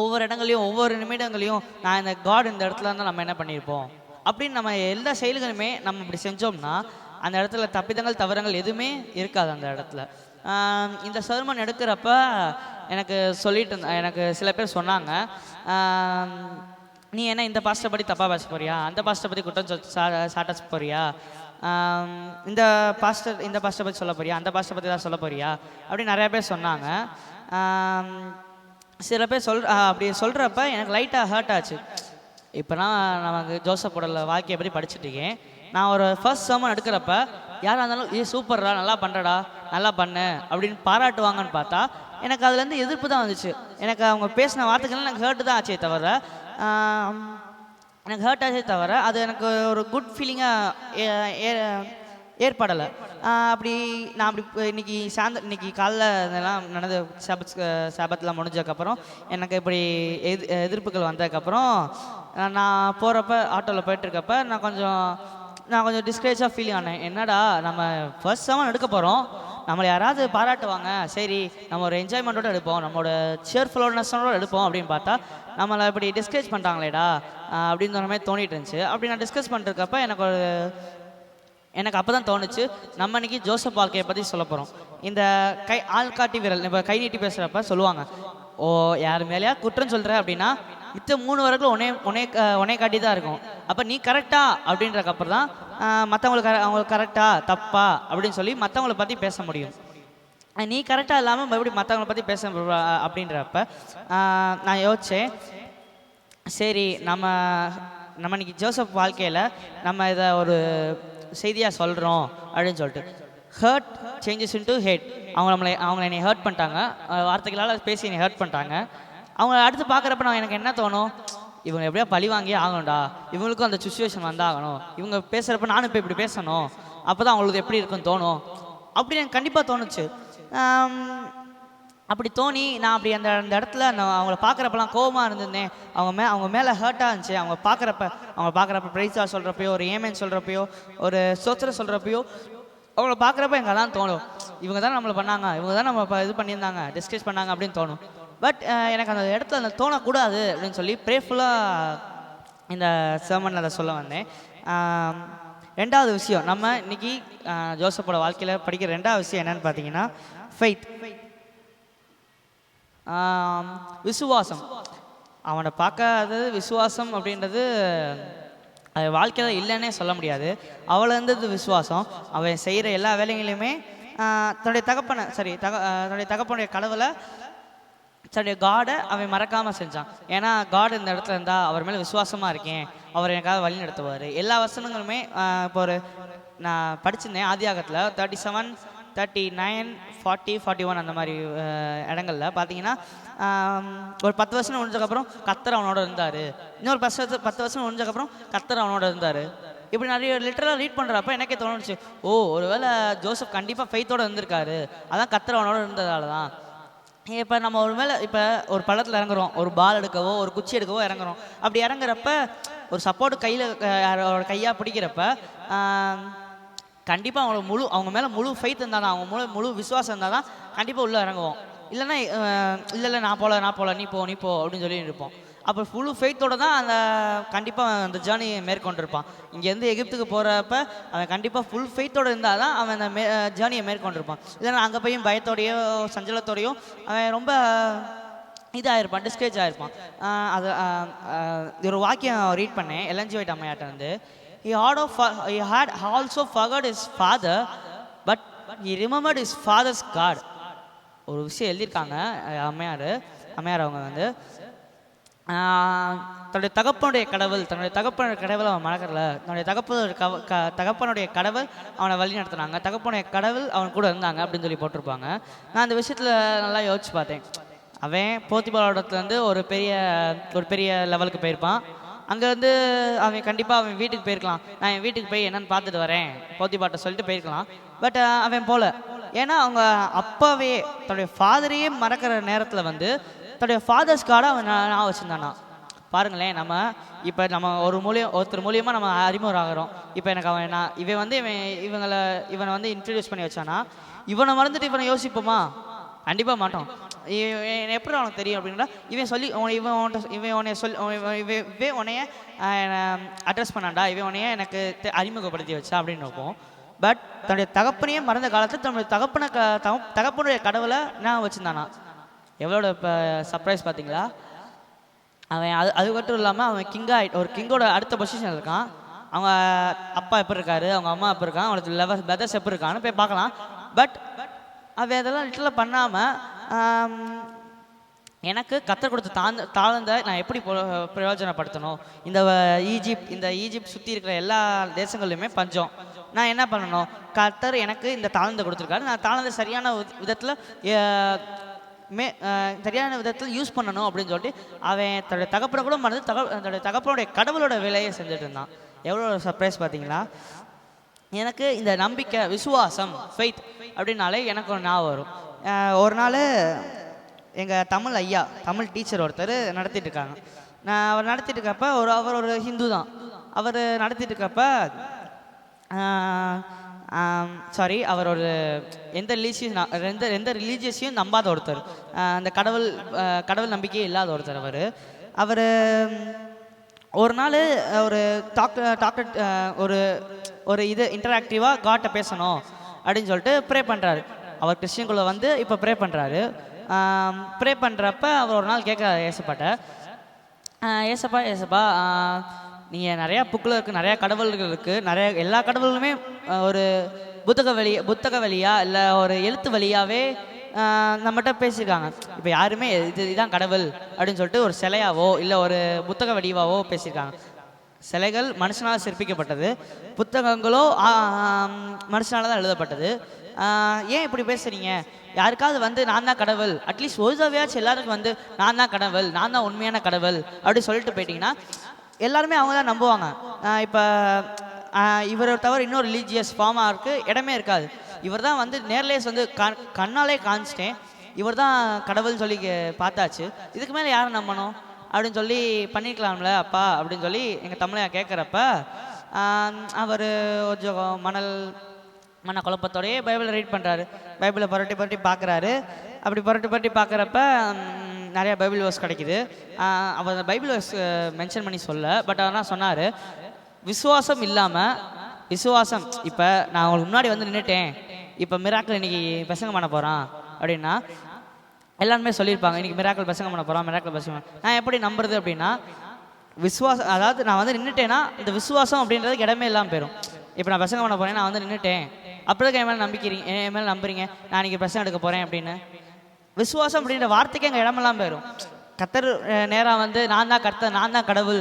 ஒவ்வொரு இடங்களையும் ஒவ்வொரு நிமிடங்களையும் நான் இந்த காட் இந்த இடத்துல இருந்தால் நம்ம என்ன பண்ணியிருப்போம் அப்படின்னு நம்ம எல்லா செயல்களுமே நம்ம இப்படி செஞ்சோம்னா அந்த இடத்துல தப்பிதங்கள் தவறுகள் எதுவுமே இருக்காது அந்த இடத்துல. இந்த சர்மன் எடுக்கிறப்ப எனக்கு சில பேர் சொன்னாங்க, நீ என்ன இந்த பாஸ்டரை பற்றி தப்பாக பேச போறியா, அந்த பாஸ்டரை பற்றி குற்றம் சாட்ட போறியா, இந்த பாஸ்டர் பற்றி சொல்ல போறியா, அந்த பாஸ்டர் பற்றி தான் சொல்ல போறியா அப்படின்னு நிறையா பேர் சொன்னாங்க. சில பேர் அப்படி சொல்கிறப்ப எனக்கு லைட்டாக ஹர்ட் ஆச்சு. இப்போ நான் நமக்கு ஜோசப்போட வாழ்க்கையை பற்றி படிச்சுட்ருக்கேன். நான் ஒரு ஃபர்ஸ்ட் சர்மன் எடுக்கிறப்ப யாராக இருந்தாலும் சூப்பர்ரா, நல்லா பண்ணுறடா, நல்லா பண்ணு அப்படின்னு பாராட்டுவாங்கன்னு பார்த்தா எனக்கு அதுலேருந்து எதிர்ப்பு தான் வந்துச்சு. எனக்கு அவங்க பேசின வார்த்தைகள் எனக்கு ஹர்ட்டு தான் ஆச்சே தவிர அது எனக்கு ஒரு குட் ஃபீலிங்காக ஏற்படலை. நான் இன்னைக்கு காலைல இதெல்லாம் நடந்த சாபத்தில் முடிஞ்சதுக்கப்புறம் எனக்கு இப்படி எதிர்ப்புகள் வந்ததுக்கப்புறம் நான் போகிறப்ப ஆட்டோவில் போயிட்டுருக்கப்ப நான் கொஞ்சம் டிஸ்கரேஜாக ஃபீல் ஆனேன். என்னடா நம்ம ஃபர்ஸ்ட் செவன் எடுக்க போகிறோம், நம்மளை யாராவது பாராட்டுவாங்க, சரி நம்ம ஒரு என்ஜாய்மெண்ட்டோடு எடுப்போம், நம்மளோட சேர்ஃபுல்னஸோட எடுப்போம் அப்படின்னு பார்த்தா நம்மளை இப்படி டிஸ்கரேஜ் பண்ணுறாங்களேடா அப்படின்னு சொன்ன மாதிரி தோணிட்டு இருந்துச்சு. அப்படி நான் டிஸ்கஸ் பண்ணிருக்கப்ப எனக்கு அப்போ தான் தோணுச்சு, நம்ம இன்னைக்கு ஜோசப் வாழ்க்கையை பற்றி சொல்ல போகிறோம். இந்த ஆள்காட்டி விரல் இப்போ கை நீட்டி பேசுகிறப்ப சொல்லுவாங்க, யார் மேலேயா குற்றம் சொல்கிற அப்படின்னா மித்த 3 வரங்களும் உனே காட்டி தான் இருக்கும். அப்போ நீ கரெக்டா அப்படின்றக்கப்புறம் தான் அவங்களுக்கு கரெக்டா தப்பா அப்படின்னு சொல்லி மற்றவங்கள பற்றி பேச முடியும். நீ கரெக்டாக இல்லாமல் மறுபடியும் மற்றவங்கள பற்றி பேச அப்படின்றப்ப நான் யோசித்தேன், சரி நம்ம இன்னைக்கு ஜோசப் வாழ்க்கையில் நம்ம இதை ஒரு செய்தியாக சொல்கிறோம் அப்படின்னு சொல்லிட்டு. Hurt changes into hate. அவங்க என்னை ஹர்ட் பண்ணிட்டாங்க, வார்த்தைகளால் பேசி என்னை ஹர்ட் பண்ணிட்டாங்க. அவங்க அடுத்து பார்க்குறப்ப எனக்கு என்ன தோணும், இவங்க எப்படியா பழி வாங்கியே ஆகணும்டா, இவங்களுக்கும் அந்த சுச்சுவேஷன் வந்தாகணும், இவங்க பேசுகிறப்ப நானும் இப்போ இப்படி பேசணும், அப்போ தான் அவங்களுக்கு எப்படி இருக்குன்னு தோணும் அப்படி எனக்கு கண்டிப்பாக தோணுச்சு. அப்படி தோணி நான் அப்படி அந்த இடத்துல அவங்கள பார்க்குறப்பெல்லாம் கோவமாக இருந்திருந்தேன். அவங்க மேலே ஹர்ட்டாக இருந்துச்சு. அவங்க பார்க்குறப்ப ப்ரைஸாக சொல்கிறப்பையோ, ஒரு ஏமேன் சொல்கிறப்பையோ, ஒரு சோத்திரம் சொல்கிறப்பையோ அவங்கள பார்க்குறப்ப எங்கள் தான் தோணும், இவங்க தான் நம்மளை பண்ணாங்க, இவங்க தான் நம்ம இது பண்ணியிருந்தாங்க, டிஸ்கஸ் பண்ணாங்க அப்படின்னு தோணும். பட் எனக்கு அந்த இடத்துல தோணக்கூடாது அப்படின்னு சொல்லி ப்ரேஃபுல்லாக இந்த சர்மனில் அதை சொல்ல வந்தேன். ரெண்டாவது விஷயம், நம்ம இன்னைக்கு ஜோசப்போட வாழ்க்கையில் படிக்கிற ரெண்டாவது விஷயம் என்னன்னு பார்த்தீங்கன்னா ஃபெய்த், விசுவாசம். அவனை பார்க்காதது விசுவாசம் அப்படின்றது அது வாழ்க்கையில் இல்லைன்னே சொல்ல முடியாது. அவளை இருந்தது விசுவாசம். அவன் செய்கிற எல்லா வேலைகளையுமே தன்னுடைய தகப்பனுடைய கடவுளை, தன்னுடைய காடை அவன் மறக்காமல் செஞ்சான். ஏன்னா காட் இந்த இடத்துல இருந்தால் அவர் மேலே விசுவாசமாக இருக்கேன், அவர் எனக்காக வழி நடத்துவார். எல்லா வசனங்களுமே இப்போ நான் படிச்சிருந்தேன் ஆதியாகத்தில் 37, 39, 40, 41 அந்த மாதிரி இடங்களில் பார்த்தீங்கன்னா ஒரு 10 வருஷம் முடிஞ்சதுக்கப்புறம் கர்த்தர் அவனோட இருந்தார், இன்னொரு 10 வருஷம் முடிஞ்சதுக்கப்புறம் கர்த்தர் அவனோட இருந்தார். இப்படி நிறைய லிட்டரலாக ரீட் பண்ணுறப்ப எனக்கே தோணுச்சு, ஒருவேளை ஜோசப் கண்டிப்பாக ஃபெய்த்தோடு இருந்திருக்காரு, அதான் கர்த்தர் அவனோட இருந்ததால தான். இப்போ நம்ம இப்போ ஒரு பள்ளத்தில் இறங்குறோம், ஒரு பால் எடுக்கவோ ஒரு குச்சி எடுக்கவோ இறங்குறோம். அப்படி இறங்குறப்ப ஒரு சப்போர்ட் கையாக பிடிக்கிறப்ப கண்டிப்பாக அவங்க மேலே முழு ஃபெய்த் இருந்தால் தான், அவங்க முழு விசுவாசம் இருந்தால் தான் கண்டிப்பாக உள்ளே இறங்குவோம். இல்லைன்னா இல்லை நான் போல நீ போ அப்படின்னு சொல்லி இருப்போம். அப்போ ஃபுல்லு ஃபெய்த்தோடு தான் கண்டிப்பாக அந்த ஜேர்னியை மேற்கொண்டிருப்பான். இங்கேருந்து எகிப்துக்கு போகிறப்ப அவன் கண்டிப்பாக ஃபுல் ஃபெய்த்தோடு இருந்தால் தான் அவன் அந்த ஜேர்னியை மேற்கொண்டிருப்பான். இல்லைன்னா அங்கே போய் பயத்தோடையோ சஞ்சலத்தோடையோ அவன் ரொம்ப இதாகிருப்பான், டிஸ்கரேஜ் ஆகிருப்பான். ஒரு வாக்கியம் ரீட் பண்ணேன் எல்என்ஜி ஒயிட் அம்மையாட்ட வந்து, he had also forgot his father but he remembered his father's God. ஒரு விஷயம் எழுதியிருக்காங்க அம்மையார் அவங்க வந்து, தன்னுடைய தகப்பனுடைய கடவுள் அவன் மறக்கல, தன்னுடைய தகப்பனுடைய கடவுள் அவனை வழி நடத்தினாங்க, தகப்பனுடைய கடவுள் அவன் கூட இருந்தாங்க அப்படின்னு சொல்லி போட்டிருப்பாங்க. நான் அந்த விஷயத்தில் நல்லா யோசிச்சு பார்த்தேன். அவன் போத்திபாலோடத்துலேருந்து ஒரு பெரிய லெவலுக்கு போயிருப்பான். அங்கே அவன் கண்டிப்பாக அவன் வீட்டுக்கு போயிருக்கலாம், நான் என் வீட்டுக்கு போய் என்னென்னு பார்த்துட்டு வரேன் போத்திபாட்ட சொல்லிட்டு போயிருக்கலாம். பட் அவன் போல, ஏன்னா அவங்க அப்பாவே தன்னுடைய ஃபாதரையே மறக்கிற நேரத்தில் தன்னுடைய ஃபாதர்ஸ் கார்டை அவன் நான் வச்சுருந்தானா. பாருங்களேன், நம்ம ஒருத்தர் மூலியமாக நம்ம அறிமுகம் ஆகிறோம். இப்போ எனக்கு இவனை இன்ட்ரடியூஸ் பண்ணி வச்சானா, இவனை மறந்துட்டு இவனை யோசிப்போமா? கண்டிப்பாக மாட்டோம். எப்படி அவனுக்கு தெரியும் அப்படின்னா, உன்னைய அட்ரஸ் பண்ணாண்டா, உன்னைய எனக்கு அறிமுகப்படுத்தி வச்சா அப்படின்னு இருக்கும். பட் தன்னுடைய தகப்பனையே மறந்த காலத்தில் தன்னுடைய தகப்பனுடைய கடவுளை நான் வச்சுருந்தானா. எவ்வளோட இப்போ சர்ப்ரைஸ் பார்த்தீங்களா? அவன் அது மட்டும் இல்லாமல் அவன் கிங்கோட அடுத்த பொசிஷன் இருக்கான். அவங்க அப்பா எப்படி இருக்காரு, அவங்க அம்மா எப்படி இருக்காங்க, அவங்களுக்கு பிரதர்ஸ் எப்படி இருக்கான்னு போய் பார்க்கலாம். பட் அவ அதெல்லாம் லிட்டரில் பண்ணாமல் எனக்கு கத்தர் கொடுத்த தாழ்ந்த நான் எப்படி பிரயோஜனப்படுத்தணும். இந்த ஈஜிப்ட் சுற்றி இருக்கிற எல்லா தேசங்கள்லையுமே பஞ்சம். நான் என்ன பண்ணணும்? கத்தர் எனக்கு இந்த தாழ்ந்த கொடுத்துருக்காரு, நான் தாழ்ந்த சரியான விதத்தில் சரியான விதத்தில் யூஸ் பண்ணணும் அப்படின்னு சொல்லிட்டு அவன் தன்னுடைய தகப்பனை கூட மறந்து தன்னுடைய தகப்பனுடைய கடவுளோட வேலையை செஞ்சுட்டு இருந்தான். எவ்வளோ சர்ப்ரைஸ் பார்த்தீங்களா? எனக்கு இந்த நம்பிக்கை, விசுவாசம், ஃபெய்த் அப்படின்னாலே எனக்கு ஒரு ஞாபகம் வரும். ஒரு நாள் எங்கள் தமிழ் டீச்சர் ஒருத்தர் நடத்திட்டு இருக்காங்க. அவர் நடத்திட்டு இருக்கப்ப அவர் ஒரு ஹிந்து தான். அவர் நடத்திட்டு இருக்கப்ப அவர் ஒரு எந்த ரிலீஜியஸையும் நம்பாத ஒருத்தர், அந்த கடவுள் நம்பிக்கையே இல்லாத ஒருத்தர். அவர் ஒரு நாள் ஒரு டாக்டர் ஒரு இது இன்டராக்டிவாக காட்டை பேசணும் அப்படின்னு சொல்லிட்டு ப்ரே பண்ணுறாரு. அவர் கிறிஸ்டியன்குள்ளே வந்து இப்போ ப்ரே பண்ணுறாரு. ப்ரே பண்ணுறப்ப அவர் ஒரு நாள் கேட்குறாரு ஏசப்பாட்ட, ஏசப்பா நீங்கள் நிறையா புக்கில் இருக்குது, நிறையா கடவுள்கள் இருக்குது, எல்லா கடவுளுமே ஒரு புத்தக வழியாக இல்லை ஒரு எழுத்து வழியாகவே நம்மகிட்ட பேசியிருக்காங்க. இப்போ யாருமே இதுதான் கடவுள் அப்படின்னு சொல்லிட்டு ஒரு சிலையாவோ இல்லை ஒரு புத்தக வடிவாவோ பேசியிருக்காங்க. சிலைகள் மனுஷனால் சிற்பிக்கப்பட்டது, புத்தகங்களோ மனுஷனால் தான் எழுதப்பட்டது. ஏன் இப்படி பேசுகிறீங்க? யாருக்காவது வந்து நான் தான் கடவுள், அட்லீஸ்ட் ஒரு தடவையாச்சும் எல்லாருக்கும் வந்து நான் தான் கடவுள், நான் தான் உண்மையான கடவுள் அப்படி சொல்லிட்டு போயிட்டீங்கன்னா எல்லாருமே அவங்க தான் நம்புவாங்க. இப்போ இவரை தவிர இன்னொரு ரிலீஜியஸ் ஃபார்மாக இருக்குது இடமே இருக்காது. இவர் தான் வந்து நேர்லேயே வந்து கண்ணாலே காமிச்சிட்டேன், இவர் தான் கடவுள்னு சொல்லி பார்த்தாச்சு, இதுக்கு மேலே யாரை நம்பணும் அப்படின்னு சொல்லி பண்ணிக்கலாம்ல அப்பா அப்படின்னு சொல்லி எங்கள் தமிழையா கேட்குறப்ப அவர் கொஞ்சம் மன குழப்பத்தோடையே பைபிளை ரீட் பண்ணுறாரு. பைபிளை புரட்டி பார்க்குறாரு. அப்படி புரட்டி பார்க்குறப்ப நிறையா பைபிள் வேர்ஸ் கிடைக்குது. அவர் அந்த பைபிள் வேர்ஸ் மென்ஷன் பண்ணி சொல்ல, பட் ஆனால் சொன்னார், விசுவாசம் இப்போ நான் உங்களுக்கு முன்னாடி வந்து நின்றுட்டேன், இப்போ மிராக்கிள் இன்றைக்கி பசங்க பண்ண போகிறான் அப்படின்னா எல்லாருமே சொல்லியிருப்பாங்க, இன்றைக்கி மிராக்கிள் பசங்க பண்ண போகிறான், மிராக்கிள் பசங்க. நான் எப்படி நம்புறது அப்படின்னா விசுவாசம், அதாவது நான் வந்து நின்றுட்டேன்னா இந்த விசுவாசம் அப்படின்றதுக்கு இடமே இல்லாமல் போயிடும். இப்போ நான் பசங்க பண்ண போகிறேன், நான் வந்து நின்றுட்டேன், அப்படிதான் என் மேலே நம்புறீங்க நான் இன்றைக்கி பிரச்சனை எடுக்க போகிறேன் அப்படின்னு. விசுவாசம் அப்படின்ற வார்த்தைக்கு எங்கள் இடமெல்லாம் போயிடும். கர்த்தர் நேராக வந்து நான் தான் கர்த்தர், நான் தான் கடவுள்,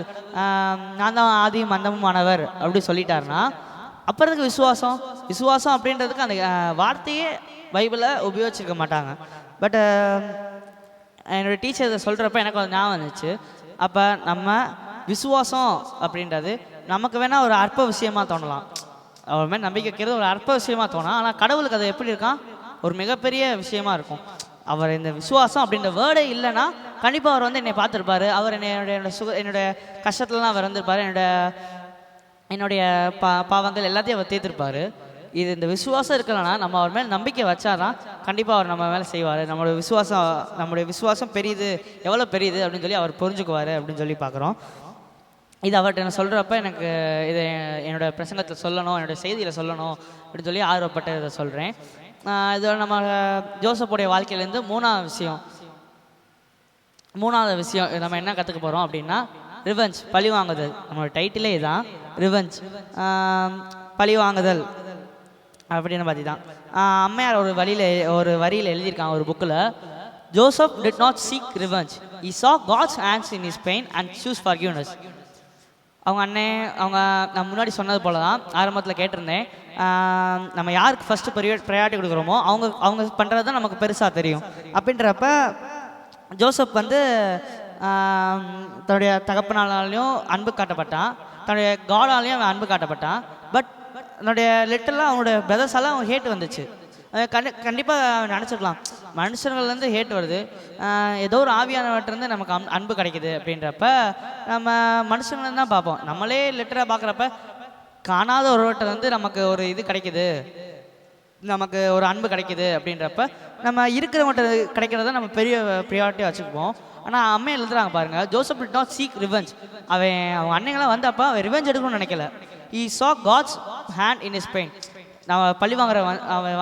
நான் தான் ஆதியும் அந்தமுமானவர் அப்படி சொல்லிட்டாருன்னா அப்புறத்துக்கு விசுவாசம் அப்படின்றதுக்கு அந்த வார்த்தையே பைபிளை உபயோகிச்சிருக்க மாட்டாங்க. பட் என்னோடய டீச்சர் இதை சொல்கிறப்ப எனக்கு ஒரு ஞாபகம் வந்துச்சு. அப்போ நம்ம விசுவாசம் அப்படின்றது நமக்கு வேணால் ஒரு அற்ப விஷயமாக தோணலாம், அவர் மேலே நம்பிக்கை வைக்கிறது ஒரு அற்ப விஷயமாக தோணும். ஆனால் கடவுளுக்கு அது எப்படி இருக்கான், ஒரு மிகப்பெரிய விஷயமா இருக்கும். அவர் இந்த விசுவாசம் அப்படின்ற வேர்டே இல்லைன்னா கண்டிப்பாக அவர் வந்து என்னை பார்த்துருப்பாரு, அவர் என்னுடைய கஷ்டத்துலலாம் அவர் வந்திருப்பார், என்னுடைய பாவங்கள் எல்லாத்தையும் அவர் தீர்த்திருப்பார். இந்த விசுவாசம் இருக்கலன்னா நம்ம அவர் மேலே நம்பிக்கை வச்சாதான் கண்டிப்பாக அவர் நம்ம மேலே செய்வார். நம்முடைய விசுவாசம் பெரியது, எவ்வளோ பெரியது அப்படின்னு சொல்லி அவர் புரிஞ்சுக்குவார் அப்படின்னு சொல்லி பார்க்குறோம். இது அவர்கிட்ட நான் சொல்கிறப்ப எனக்கு இதை என்னோடய பிரசங்கத்தில் சொல்லணும், என்னோடய செய்தியில் சொல்லணும் அப்படின்னு சொல்லி ஆர்வப்பட்டு இதை சொல்கிறேன். இதோட நம்ம ஜோசப்புடைய வாழ்க்கையிலேருந்து மூணாவது விஷயம் நம்ம என்ன கற்றுக்க போகிறோம் அப்படின்னா ரிவெஞ்ச், பழி வாங்குதல். நம்மளோட டைட்டிலே இதுதான், ரிவெஞ்ச், பழி வாங்குதல் அப்படின்னு பற்றி தான். அம்மையார் ஒரு வரியில் எழுதியிருக்காங்க ஒரு புக்கில், Joseph did not seek revenge, he saw God's hands in his pain and choose forgiveness. நான் முன்னாடி சொன்னது போல தான் ஆரம்பத்தில் கேட்டிருந்தேன், நம்ம யாருக்கு ஃபஸ்ட்டு ப்ரையாரிட்டி கொடுக்குறோமோ அவங்க பண்ணுறது தான் நமக்கு பெருசாக தெரியும். அப்படின்றப்ப ஜோசப் வந்து தன்னுடைய தகப்பனாலையும் அன்பு காட்டப்பட்டான், தன்னுடைய காடாலையும் அவன் அன்பு காட்டப்பட்டான். பட் தன்னுடைய லிட்டரலாக அவனுடைய பிரதர்ஸால் அவன் ஹேட் வந்துச்சு. கண்டிப்பாக நினச்சிருக்கலாம், மனுஷங்கள்லேருந்து ஹேட் வருது, ஏதோ ஒரு ஆவியானவற்றிலேருந்து நமக்கு அன்பு கிடைக்குது அப்படின்றப்ப நம்ம மனுஷங்கள்தான் தான் பார்ப்போம். நம்மளே லிட்டராக பார்க்குறப்ப காணாத ஒருவர்கிட்ட வந்து நமக்கு ஒரு இது கிடைக்குது, நமக்கு ஒரு அன்பு கிடைக்குது அப்படின்றப்ப நம்ம இருக்கிறவங்கள்ட்ட கிடைக்கிறத நம்ம பெரிய ப்ரியாரிட்டியாக வச்சுக்குவோம். ஆனால் அம்மையை எழுதுறாங்க பாருங்கள், Joseph did not seek revenge. அவங்க அன்னைங்களாம் வந்தப்போ அவன் ரிவெஞ்ச் எடுக்கணும்னு நினைக்கல. he saw God's hand in his pain. நம்ம பழி வாங்குற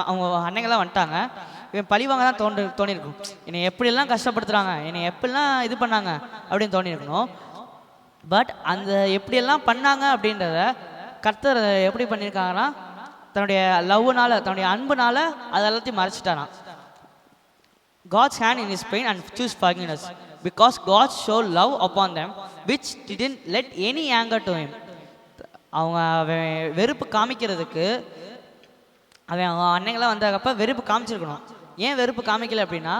அவங்க அன்னைங்களாம் வந்துட்டாங்க, இவன் பழி வாங்க தான் தோணியிருக்கும், என்னை எப்படியெல்லாம் கஷ்டப்படுத்துகிறாங்க, என்னை எப்படிலாம் இது பண்ணாங்க அப்படின்னு தோணியிருக்கணும். பட் அந்த எப்படியெல்லாம் பண்ணாங்க அப்படின்றத கர்த்தர் எப்படி பண்ணியிருக்காங்கன்னா தன்னுடைய லவ்னால தன்னுடைய அன்புனால அது எல்லாத்தையும் மறைச்சிட்டாராம். God's hand in his pain and choose forgiveness because God showed love upon them which didn't let any anger to him. அவங்க வெறுப்பு காமிக்கிறதுக்கு அவங்க அன்னைங்களாம் வந்தப்ப வெறுப்பு காமிச்சிருக்கணும். ஏன் வெறுப்பு காமிக்கல அப்படின்னா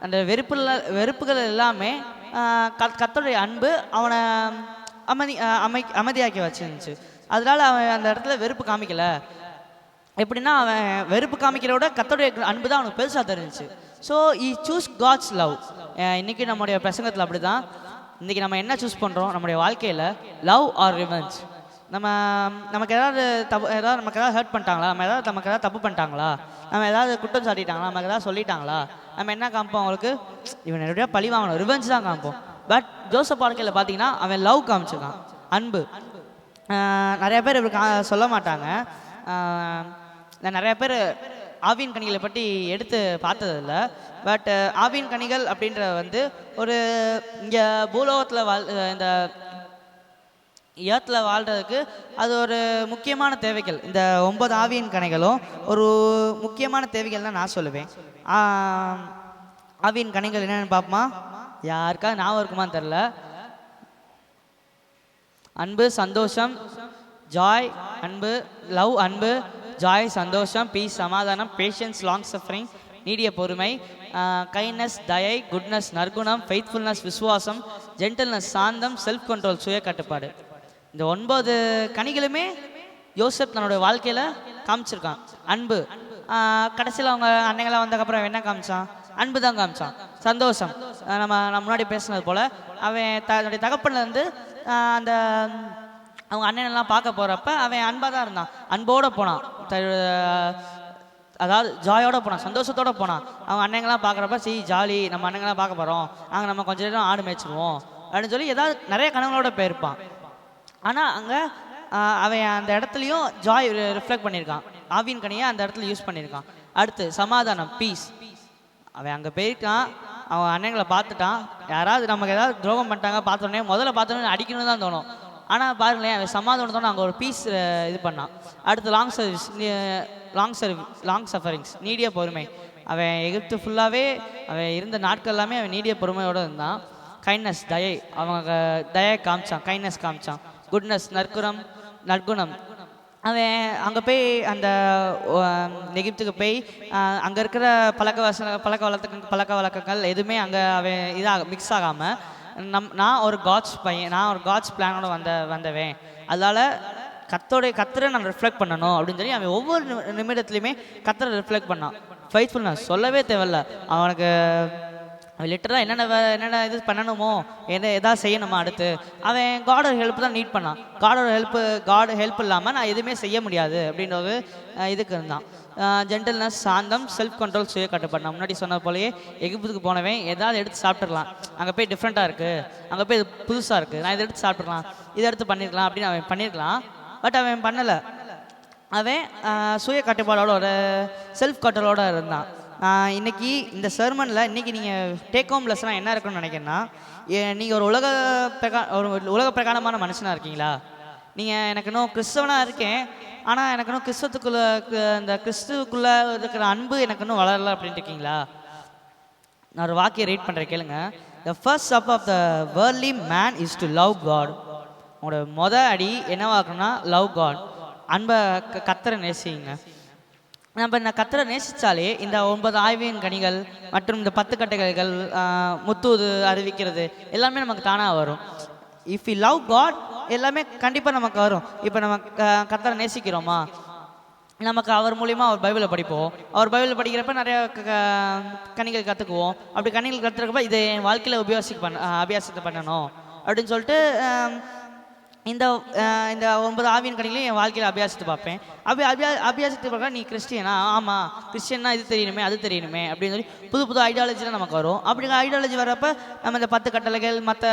அந்த வெறுப்புகள் எல்லாமே கர்த்தருடைய அன்பு அவனை அமைதியாக்கி வச்சிருந்துச்சு. அதனால அவன் அந்த இடத்துல வெறுப்பு காமிக்கல. எப்படின்னா அவன் வெறுப்பு காமிக்கிறோட கர்த்தருடைய அன்பு தான் அவனுக்கு பெருசாக தெரிஞ்சிச்சு. So he choose God's love. இன்றைக்கி நம்முடைய பிரசங்கத்தில் அப்படி தான். இன்றைக்கி நம்ம என்ன சூஸ் பண்ணுறோம் நம்முடைய வாழ்க்கையில், லவ் ஆர் ரிவெஞ்ச். நமக்கு ஏதாவது நமக்கு ஏதாவது ஹர்ட் பண்ணிட்டாங்களா, நமக்கு ஏதாவது தப்பு பண்ணிட்டாங்களா, நம்ம ஏதாவது குற்றம் சாட்டிட்டாங்களா, நமக்கு ஏதாவது சொல்லிட்டாங்களா, நம்ம என்ன காமிப்போம் அவங்களுக்கு, இவன் நிறையா பழி வாங்கணும், ரிவெஞ்ச் தான் காமிப்போம். பட் ஜோசப் வாழ்க்கையில் பார்த்தீங்கன்னா அவன் லவ் காமிச்சிருக்கான், அன்பு. நிறைய பேர் இப்படி சொல்ல மாட்டாங்க. நிறைய பேர் ஆவியின் கனிகளை பற்றி எடுத்து பார்த்ததில்ல. பட் ஆவியின் கனிகள் அப்படின்ற வந்து ஒரு இங்கே பூலோகத்தில் இந்த ஏத்தில் வாழ்கிறதுக்கு அது ஒரு முக்கியமான தேவைகள். இந்த 9 ஆவியின் கனிகளும் ஒரு முக்கியமான தேவைகள் தான் நான் சொல்லுவேன். ஆவியின் கனிகள் என்னென்னு பார்ப்போமா? யாருக்காவது ஞாபகம் இருக்குமான்னு தெரில. அன்பு, சந்தோஷம், ஜாய், அன்பு, லவ், அன்பு, ஜாய், சந்தோஷம், பீஸ், சமாதானம், பேஷன்ஸ், லாங் சஃபரிங், நீடிய பொறுமை, கைண்ட்னஸ், தயை, குட்னஸ், நற்குணம், ஃபெய்த்ஃபுல்னஸ், விசுவாசம், ஜென்டில்னஸ், சாந்தம், செல்ஃப் கண்ட்ரோல், சுய கட்டுப்பாடு. இந்த 9 கனிகளுமே யோசப் தன்னுடைய வாழ்க்கையில் காமிச்சிருக்கான். அன்பு, கடைசியில் அவங்க அன்னைங்களாம் வந்ததுக்கப்புறம் என்ன காமிச்சான்? அன்பு தான் காமிச்சான். சந்தோஷம், நம்ம முன்னாடி பேசுனது போல் அவன் தன்னுடைய தகப்பன்லேருந்து அந்த அவங்க அண்ணனெல்லாம் பார்க்க போகிறப்ப அவன் அன்பாக தான் இருந்தான், அன்போடு போனான், அதாவது ஜாயோடு போனான், சந்தோஷத்தோடு போனான். அவங்க அண்ணங்களாம் பார்க்குறப்ப ஜாலி, நம்ம அண்ணங்களாம் பார்க்க போகிறோம், அங்கே நம்ம கொஞ்சம் நேரம் ஆடு மேய்ச்சிடுவோம் அப்படின்னு சொல்லி ஏதாவது நிறைய கனவுகளோட போயிருப்பான். ஆனால் அங்கே அவன் அந்த இடத்துலையும் ஜாய் ரிஃப்ளெக்ட் பண்ணியிருக்கான், ஆவியின் கனியை அந்த இடத்துல யூஸ் பண்ணியிருக்கான். அடுத்து சமாதானம், பீஸ். அவன் அங்கே போயிருக்கான், அவன் அண்ணங்களை பார்த்துட்டான். யாராவது நமக்கு ஏதாவது துரோகம் பண்ணிட்டாங்க பார்த்தோன்னே முதல்ல பார்த்தோன்னே அடிக்கணும்னு தான் தோணும். ஆனால் பாருங்களேன், அவன் சமாதானத்தோடு அங்கே ஒரு பீஸ் இது பண்ணான். அடுத்து லாங் சஃபரிங்ஸ், நீடிய பொறுமை. அவன் எகிப்து ஃபுல்லாகவே அவன் இருந்த நாட்கள் எல்லாமே அவன் நீடிய பொறுமையோடு இருந்தான். கைண்ட்னஸ், தயை, அவங்க தயை காமிச்சான், கைண்ட்னஸ் காமிச்சான். குட்னஸ், நற்குணம். அவன் அங்கே போய் அந்த எகிப்துக்கு போய் அங்கே இருக்கிற பழக்க வழக்கங்கள் எதுவுமே அங்கே அவன் மிக்ஸ் ஆகாமல் நான் ஒரு காட்ஸ் பிளானோட வந்தவேன். அதனால் கர்த்தரை நான் ரிஃப்ளெக்ட் பண்ணணும் அப்படின்னு சொல்லி அவன் ஒவ்வொரு நிமிடத்துலையுமே கர்த்தரை ரிஃப்ளெக்ட் பண்ணான். ஃபெய்த்ஃபுல்னஸ் சொல்லவே தேவையில்ல. அவனுக்கு லிட்டராக என்னென்ன இது பண்ணணுமோ, எதாவது செய்யணுமா, அடுத்து அவன் காடோட ஹெல்ப் தான் நீட் பண்ணான். காட் ஹெல்ப் இல்லாமல் நான் எதுவுமே செய்ய முடியாது அப்படின்றது இதுக்கு இருந்தான். ஜென்டில்னஸ், சாந்தம், செல்ஃப் கண்ட்ரோல், சுய கட்டுப்பாடு. நான் முன்னாடி சொன்ன போலயே எகிப்துக்கு போனவன் ஏதாவது எடுத்து சாப்பிட்றலாம், அங்கே போய் டிஃப்ரெண்ட்டாக இருக்குது, அங்கே போய் இது புதுசாக இருக்குது, நான் இதை எடுத்து சாப்பிட்றலாம், இதை எடுத்து பண்ணியிருக்கலாம் அப்படின்னு அவன் பண்ணியிருக்கலாம். பட் அவன் பண்ணலை. அவன் சுய கட்டுப்பாடோட ஒரு செல்ஃப் கண்ட்ரோலோடு இருந்தான். இன்றைக்கி இந்த சர்மனில் இன்றைக்கி நீங்கள் டேக் ஹோம் லெசனாக என்ன இருக்குன்னு நினைக்கிறேன்னா, நீங்கள் ஒரு உலக பிரகாரமான மனுஷனாக இருக்கீங்களா? நீங்கள் எனக்கு இன்னும் கிறிஸ்தவனாக இருக்கேன், ஆனால் எனக்கு இன்னும் கிறிஸ்துவுக்குள்ளே இருக்கிற அன்பு எனக்கு இன்னும் வளரலை அப்படின்ட்டு இருக்கீங்களா? நான் ஒரு வாக்கியம் ரீட் பண்ணுறேன், கேளுங்க. The first step of the worldly man is to love God. உங்களோட அடி என்னவாக்கணும்னா லவ் காட், அன்பை கர்த்தரை நேசிங்க. நம்ம இந்த கர்த்தரை நேசித்தாலே இந்த 9 ஆவியின் கனிகள் மற்றும் இந்த 10 கட்டளைகள், முத்தூது அறிவிக்கிறது எல்லாமே நமக்கு தானாக வரும். இஃப் யூ லவ் காட் எல்லாமே கண்டிப்பாக நமக்கு வரும். இப்போ நம்ம கர்த்தரை நேசிக்கிறோமா, நமக்கு அவர் மூலிமா அவர் பைபிளை படிப்போம். அவர் பைபிளை படிக்கிறப்ப நிறைய கனிகள் கற்றுக்குவோம். அப்படி கனிகள் கற்றுக்கிறப்ப இதை என் வாழ்க்கையில் அபியாசத்தை பண்ணணும் அப்படின்னு சொல்லிட்டு இந்த 9 ஆவியின் கனிகளையும் என் வாழ்க்கையில் அபியாசித்து பார்ப்பேன். அபியாசித்து பார்க்க நீ கிறிஸ்டியனா, ஆமாம் கிறிஸ்டியன்னா இது தெரியணுமே அது தெரியணுமே அப்படின்னு சொல்லி புது ஐடியாலஜிலாம் நமக்கு வரும். அப்படி ஐடியாலஜி வரப்போ நம்ம இந்த 10 கட்டளைகள் மற்ற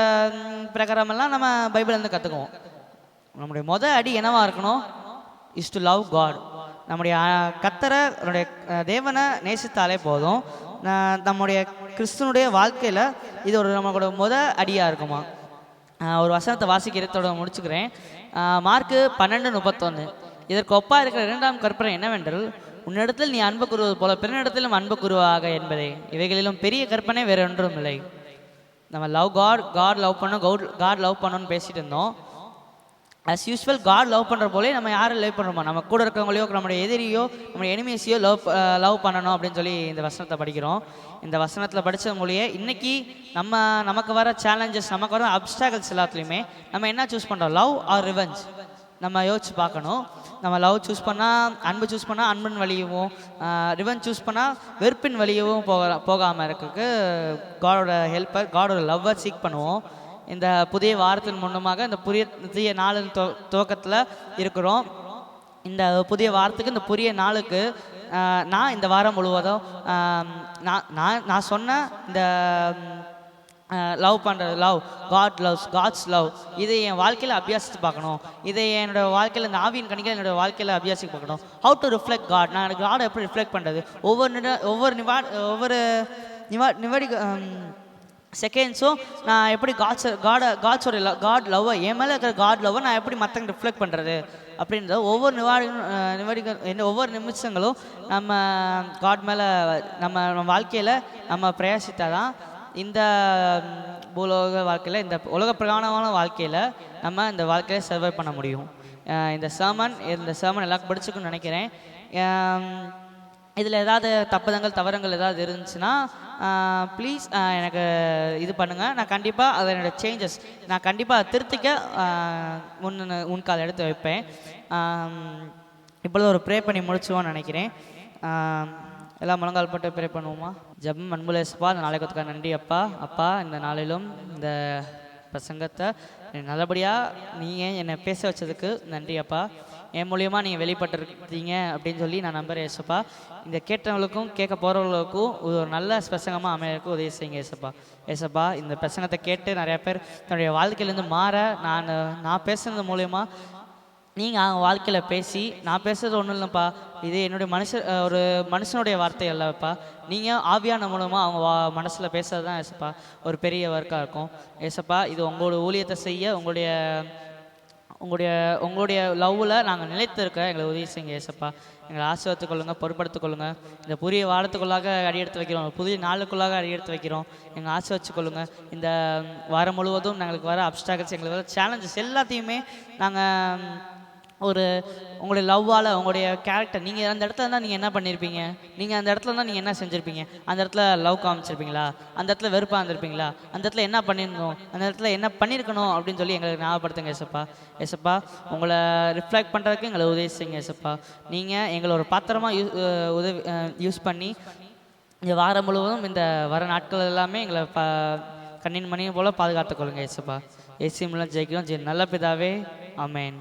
பிரகாரமெல்லாம் நம்ம பைபிள்லேருந்து கற்றுக்குவோம். நம்முடைய அடி என்னவாக இருக்கணும்? Is to love God. நம்முடைய கர்த்தரை, நம்முடைய தேவனை நேசித்தாலே போதும். நம்முடைய கிறிஸ்துவனுடைய வாழ்க்கையில் இது ஒரு நம்மளோட அடியாக இருக்குமா. ஒரு வசனத்தை வாசிக்கிறதோட முடிச்சுக்கிறேன். மார்க்கு 12:31. இதற்கு ஒப்பா இருக்கிற 2ஆம் கற்பனை என்னவென்றால், உன்னிடத்தில் நீ அன்பு கூறுவது போல பிறனிடத்திலும் அன்பு கூறுவாக என்பதே. இவைகளிலும் பெரிய கற்பனை வேறு ஒன்றும் இல்லை. நம்ம லவ் காட் லவ் பண்ணோம், காட் லவ் பண்ணோன்னு பேசிட்டு இருந்தோம். ஆஸ் யூஸ்வல் காட் லவ் பண்ணுற போலே நம்ம யாரும் லவ் பண்ணுறோமா, நம்ம கூட இருக்கிறவங்களையோ நம்மளுடைய எதிரியோ நம்மளுடைய எனிமீஸையோ லவ் பண்ணணும் அப்படின்னு சொல்லி இந்த வசனத்தை படிக்கிறோம். இந்த வசனத்தில் படித்தது மூலியே இன்றைக்கி நமக்கு வர சேலஞ்சஸ், நமக்கு வர அப்ஸ்டாக்கிள்ஸ் எல்லாத்துலேயுமே நம்ம என்ன சூஸ் பண்ணுறோம், லவ் ஆர் ரிவெஞ்ச் நம்ம யோசிச்சு பார்க்கணும். நம்ம லவ் சூஸ் பண்ணால், அன்பு சூஸ் பண்ணால் அன்பின் வழியவும், ரிவெஞ்ச் சூஸ் பண்ணால் வெறுப்பின் வழியவும் போகாமல் இருக்கிறதுக்கு காடோட ஹெல்ப்பர், காடோட லவ்வை சீக் பண்ணுவோம். இந்த புதிய வாரத்தின் முன்னமாக இந்த புதிய நாளின் துவக்கத்தில் இருக்கிறோம். இந்த புதிய வாரத்துக்கு, இந்த புதிய நாளுக்கு நான் இந்த வாரம் முழுவதும் நான் சொன்ன இந்த லவ் பண்ணுறது, காட்ஸ் லவ், இதை என் வாழ்க்கையில் அபியாசித்து பார்க்கணும். இதை என்னோடய வாழ்க்கையில், இந்த ஆவியின் கணிகள் என்னோடய வாழ்க்கையில் அபியாசித்து பார்க்கணும். ஹவு டு ரிஃப்ளெக்ட் காட், நான் எனக்கு காடை எப்படி ரிஃப்ளெக்ட் பண்ணுறது, ஒவ்வொரு நிவாடி செகண்ட்ஸும் நான் எப்படி காட் லவ்வை, என் மேலே இருக்கிற காட் லவ்வை நான் எப்படி மற்றவங்க ரிஃப்ளெக்ட் பண்ணுறது அப்படின்றத ஒவ்வொரு நிமிஷங்களும் நம்ம காட் மேலே நம்ம வாழ்க்கையில் நம்ம பிரயாசித்தால் தான் இந்த பூலோக வாழ்க்கையில், இந்த உலக பிரகாணமான வாழ்க்கையில் நம்ம இந்த வாழ்க்கையில் சர்வை பண்ண முடியும். இந்த sermon எல்லாருக்கும் படிச்சுக்குன்னு நினைக்கிறேன். இதில் ஏதாவது தவறுங்கள் ஏதாவது இருந்துச்சுன்னா ப்ளீஸ் எனக்கு இது பண்ணுங்கள். நான் கண்டிப்பாக அதை என்னோடய சேஞ்சஸ் நான் கண்டிப்பாக திருத்திக்க உன்கால் எடுத்து வைப்பேன். இப்பொழுது ஒரு ப்ரே பண்ணி முடிச்சுவோன்னு நினைக்கிறேன். எல்லாம் முழங்கால் போட்டு ப்ரே பண்ணுவோமா? ஜெபம். அன்புள்ள இயேசுப்பா, இந்த நாளை கொடுத்துக்க நன்றி அப்பா. இந்த நாளிலும் இந்த பிரசங்கத்தை நல்லபடியாக நீங்கள் என்னை பேச வச்சதுக்கு நன்றி அப்பா. என் மூலியமாக நீங்கள் வெளிப்பட்டுருக்கீங்க அப்படின்னு சொல்லி நான் நம்புகிறேன் ஏசப்பா. இந்த கேட்டவங்களுக்கும் கேட்க போகிறவங்களுக்கும் ஒரு நல்ல பிரசங்கமாக அமையறதுக்கு உதவி செய்யுங்க ஏசப்பா. இந்த பிரசங்கத்தை கேட்டு நிறையா பேர் தன்னுடைய வாழ்க்கையிலேருந்து மாற நான் பேசுகிறது மூலயமா நீங்கள் அவங்க வாழ்க்கையில் பேசி, நான் பேசுகிறது ஒன்றும் இல்லைப்பா, இது என்னுடைய ஒரு மனுஷனுடைய வார்த்தை அல்லப்பா, நீங்கள் ஆவியான மூலமாக அவங்க மனசில் பேசுறது தான் ஏசப்பா ஒரு பெரிய ஒர்க்காக இருக்கும் ஏசப்பா. இது உங்களோட ஊழியத்தை செய்ய, உங்களுடைய லவ்வில் நாங்கள் நிலைத்திருக்க எங்களை உதவி செய்யுங்க ஏசப்பா. எங்களை ஆசீர்வதித்துக் கொள்ளுங்கள், பொறுப்படுத்திக் கொள்ளுங்கள். இந்த புதிய வாரத்துக்குள்ளாக அடியெடுத்து வைக்கிறோம், புதிய நாளுக்குள்ளாக அடியெடுத்து வைக்கிறோம். எங்கள் ஆசீர்வதித்துக் கொள்ளுங்கள். இந்த வாரம் முழுவதும் எங்களுக்கு வர அப்ஸ்டாக்கிள்ஸ், எங்களுக்கு வர சேலஞ்சஸ் எல்லாத்தையுமே நாங்கள் உங்களுடைய லவ்வால், உங்களுடைய கேரக்டர், நீங்கள் அந்த இடத்துல இருந்தால் நீங்கள் என்ன பண்ணியிருப்பீங்க, நீங்கள் அந்த இடத்துல இருந்தால் நீங்கள் என்ன செஞ்சுருப்பீங்க, அந்த இடத்துல லவ் காமிச்சிருப்பீங்களா, அந்த இடத்துல வெறுப்பாக இருந்திருப்பீங்களா, அந்த இடத்துல என்ன பண்ணியிருந்தோம், அந்த இடத்துல என்ன பண்ணியிருக்கணும் அப்படின்னு சொல்லி எங்களுக்கு ஞாபகப்படுத்துங்க ஏசப்பா. உங்களை ரிஃப்ளெக்ட் பண்ணுறதுக்கு எங்களை உதவி செய்யுங்க ஏசப்பா. நீங்கள் எங்களை ஒரு பாத்திரமாக யூஸ் பண்ணி இந்த வாரம் முழுவதும், இந்த வர நாட்கள் எல்லாமே எங்களை கண்ணின் மணியை போல் பாதுகாத்துக்கொள்ளுங்க ஏசப்பா. ஏசி மூலம் ஜெயிக்கிறோம் நல்ல பிதாவே, ஆமென்.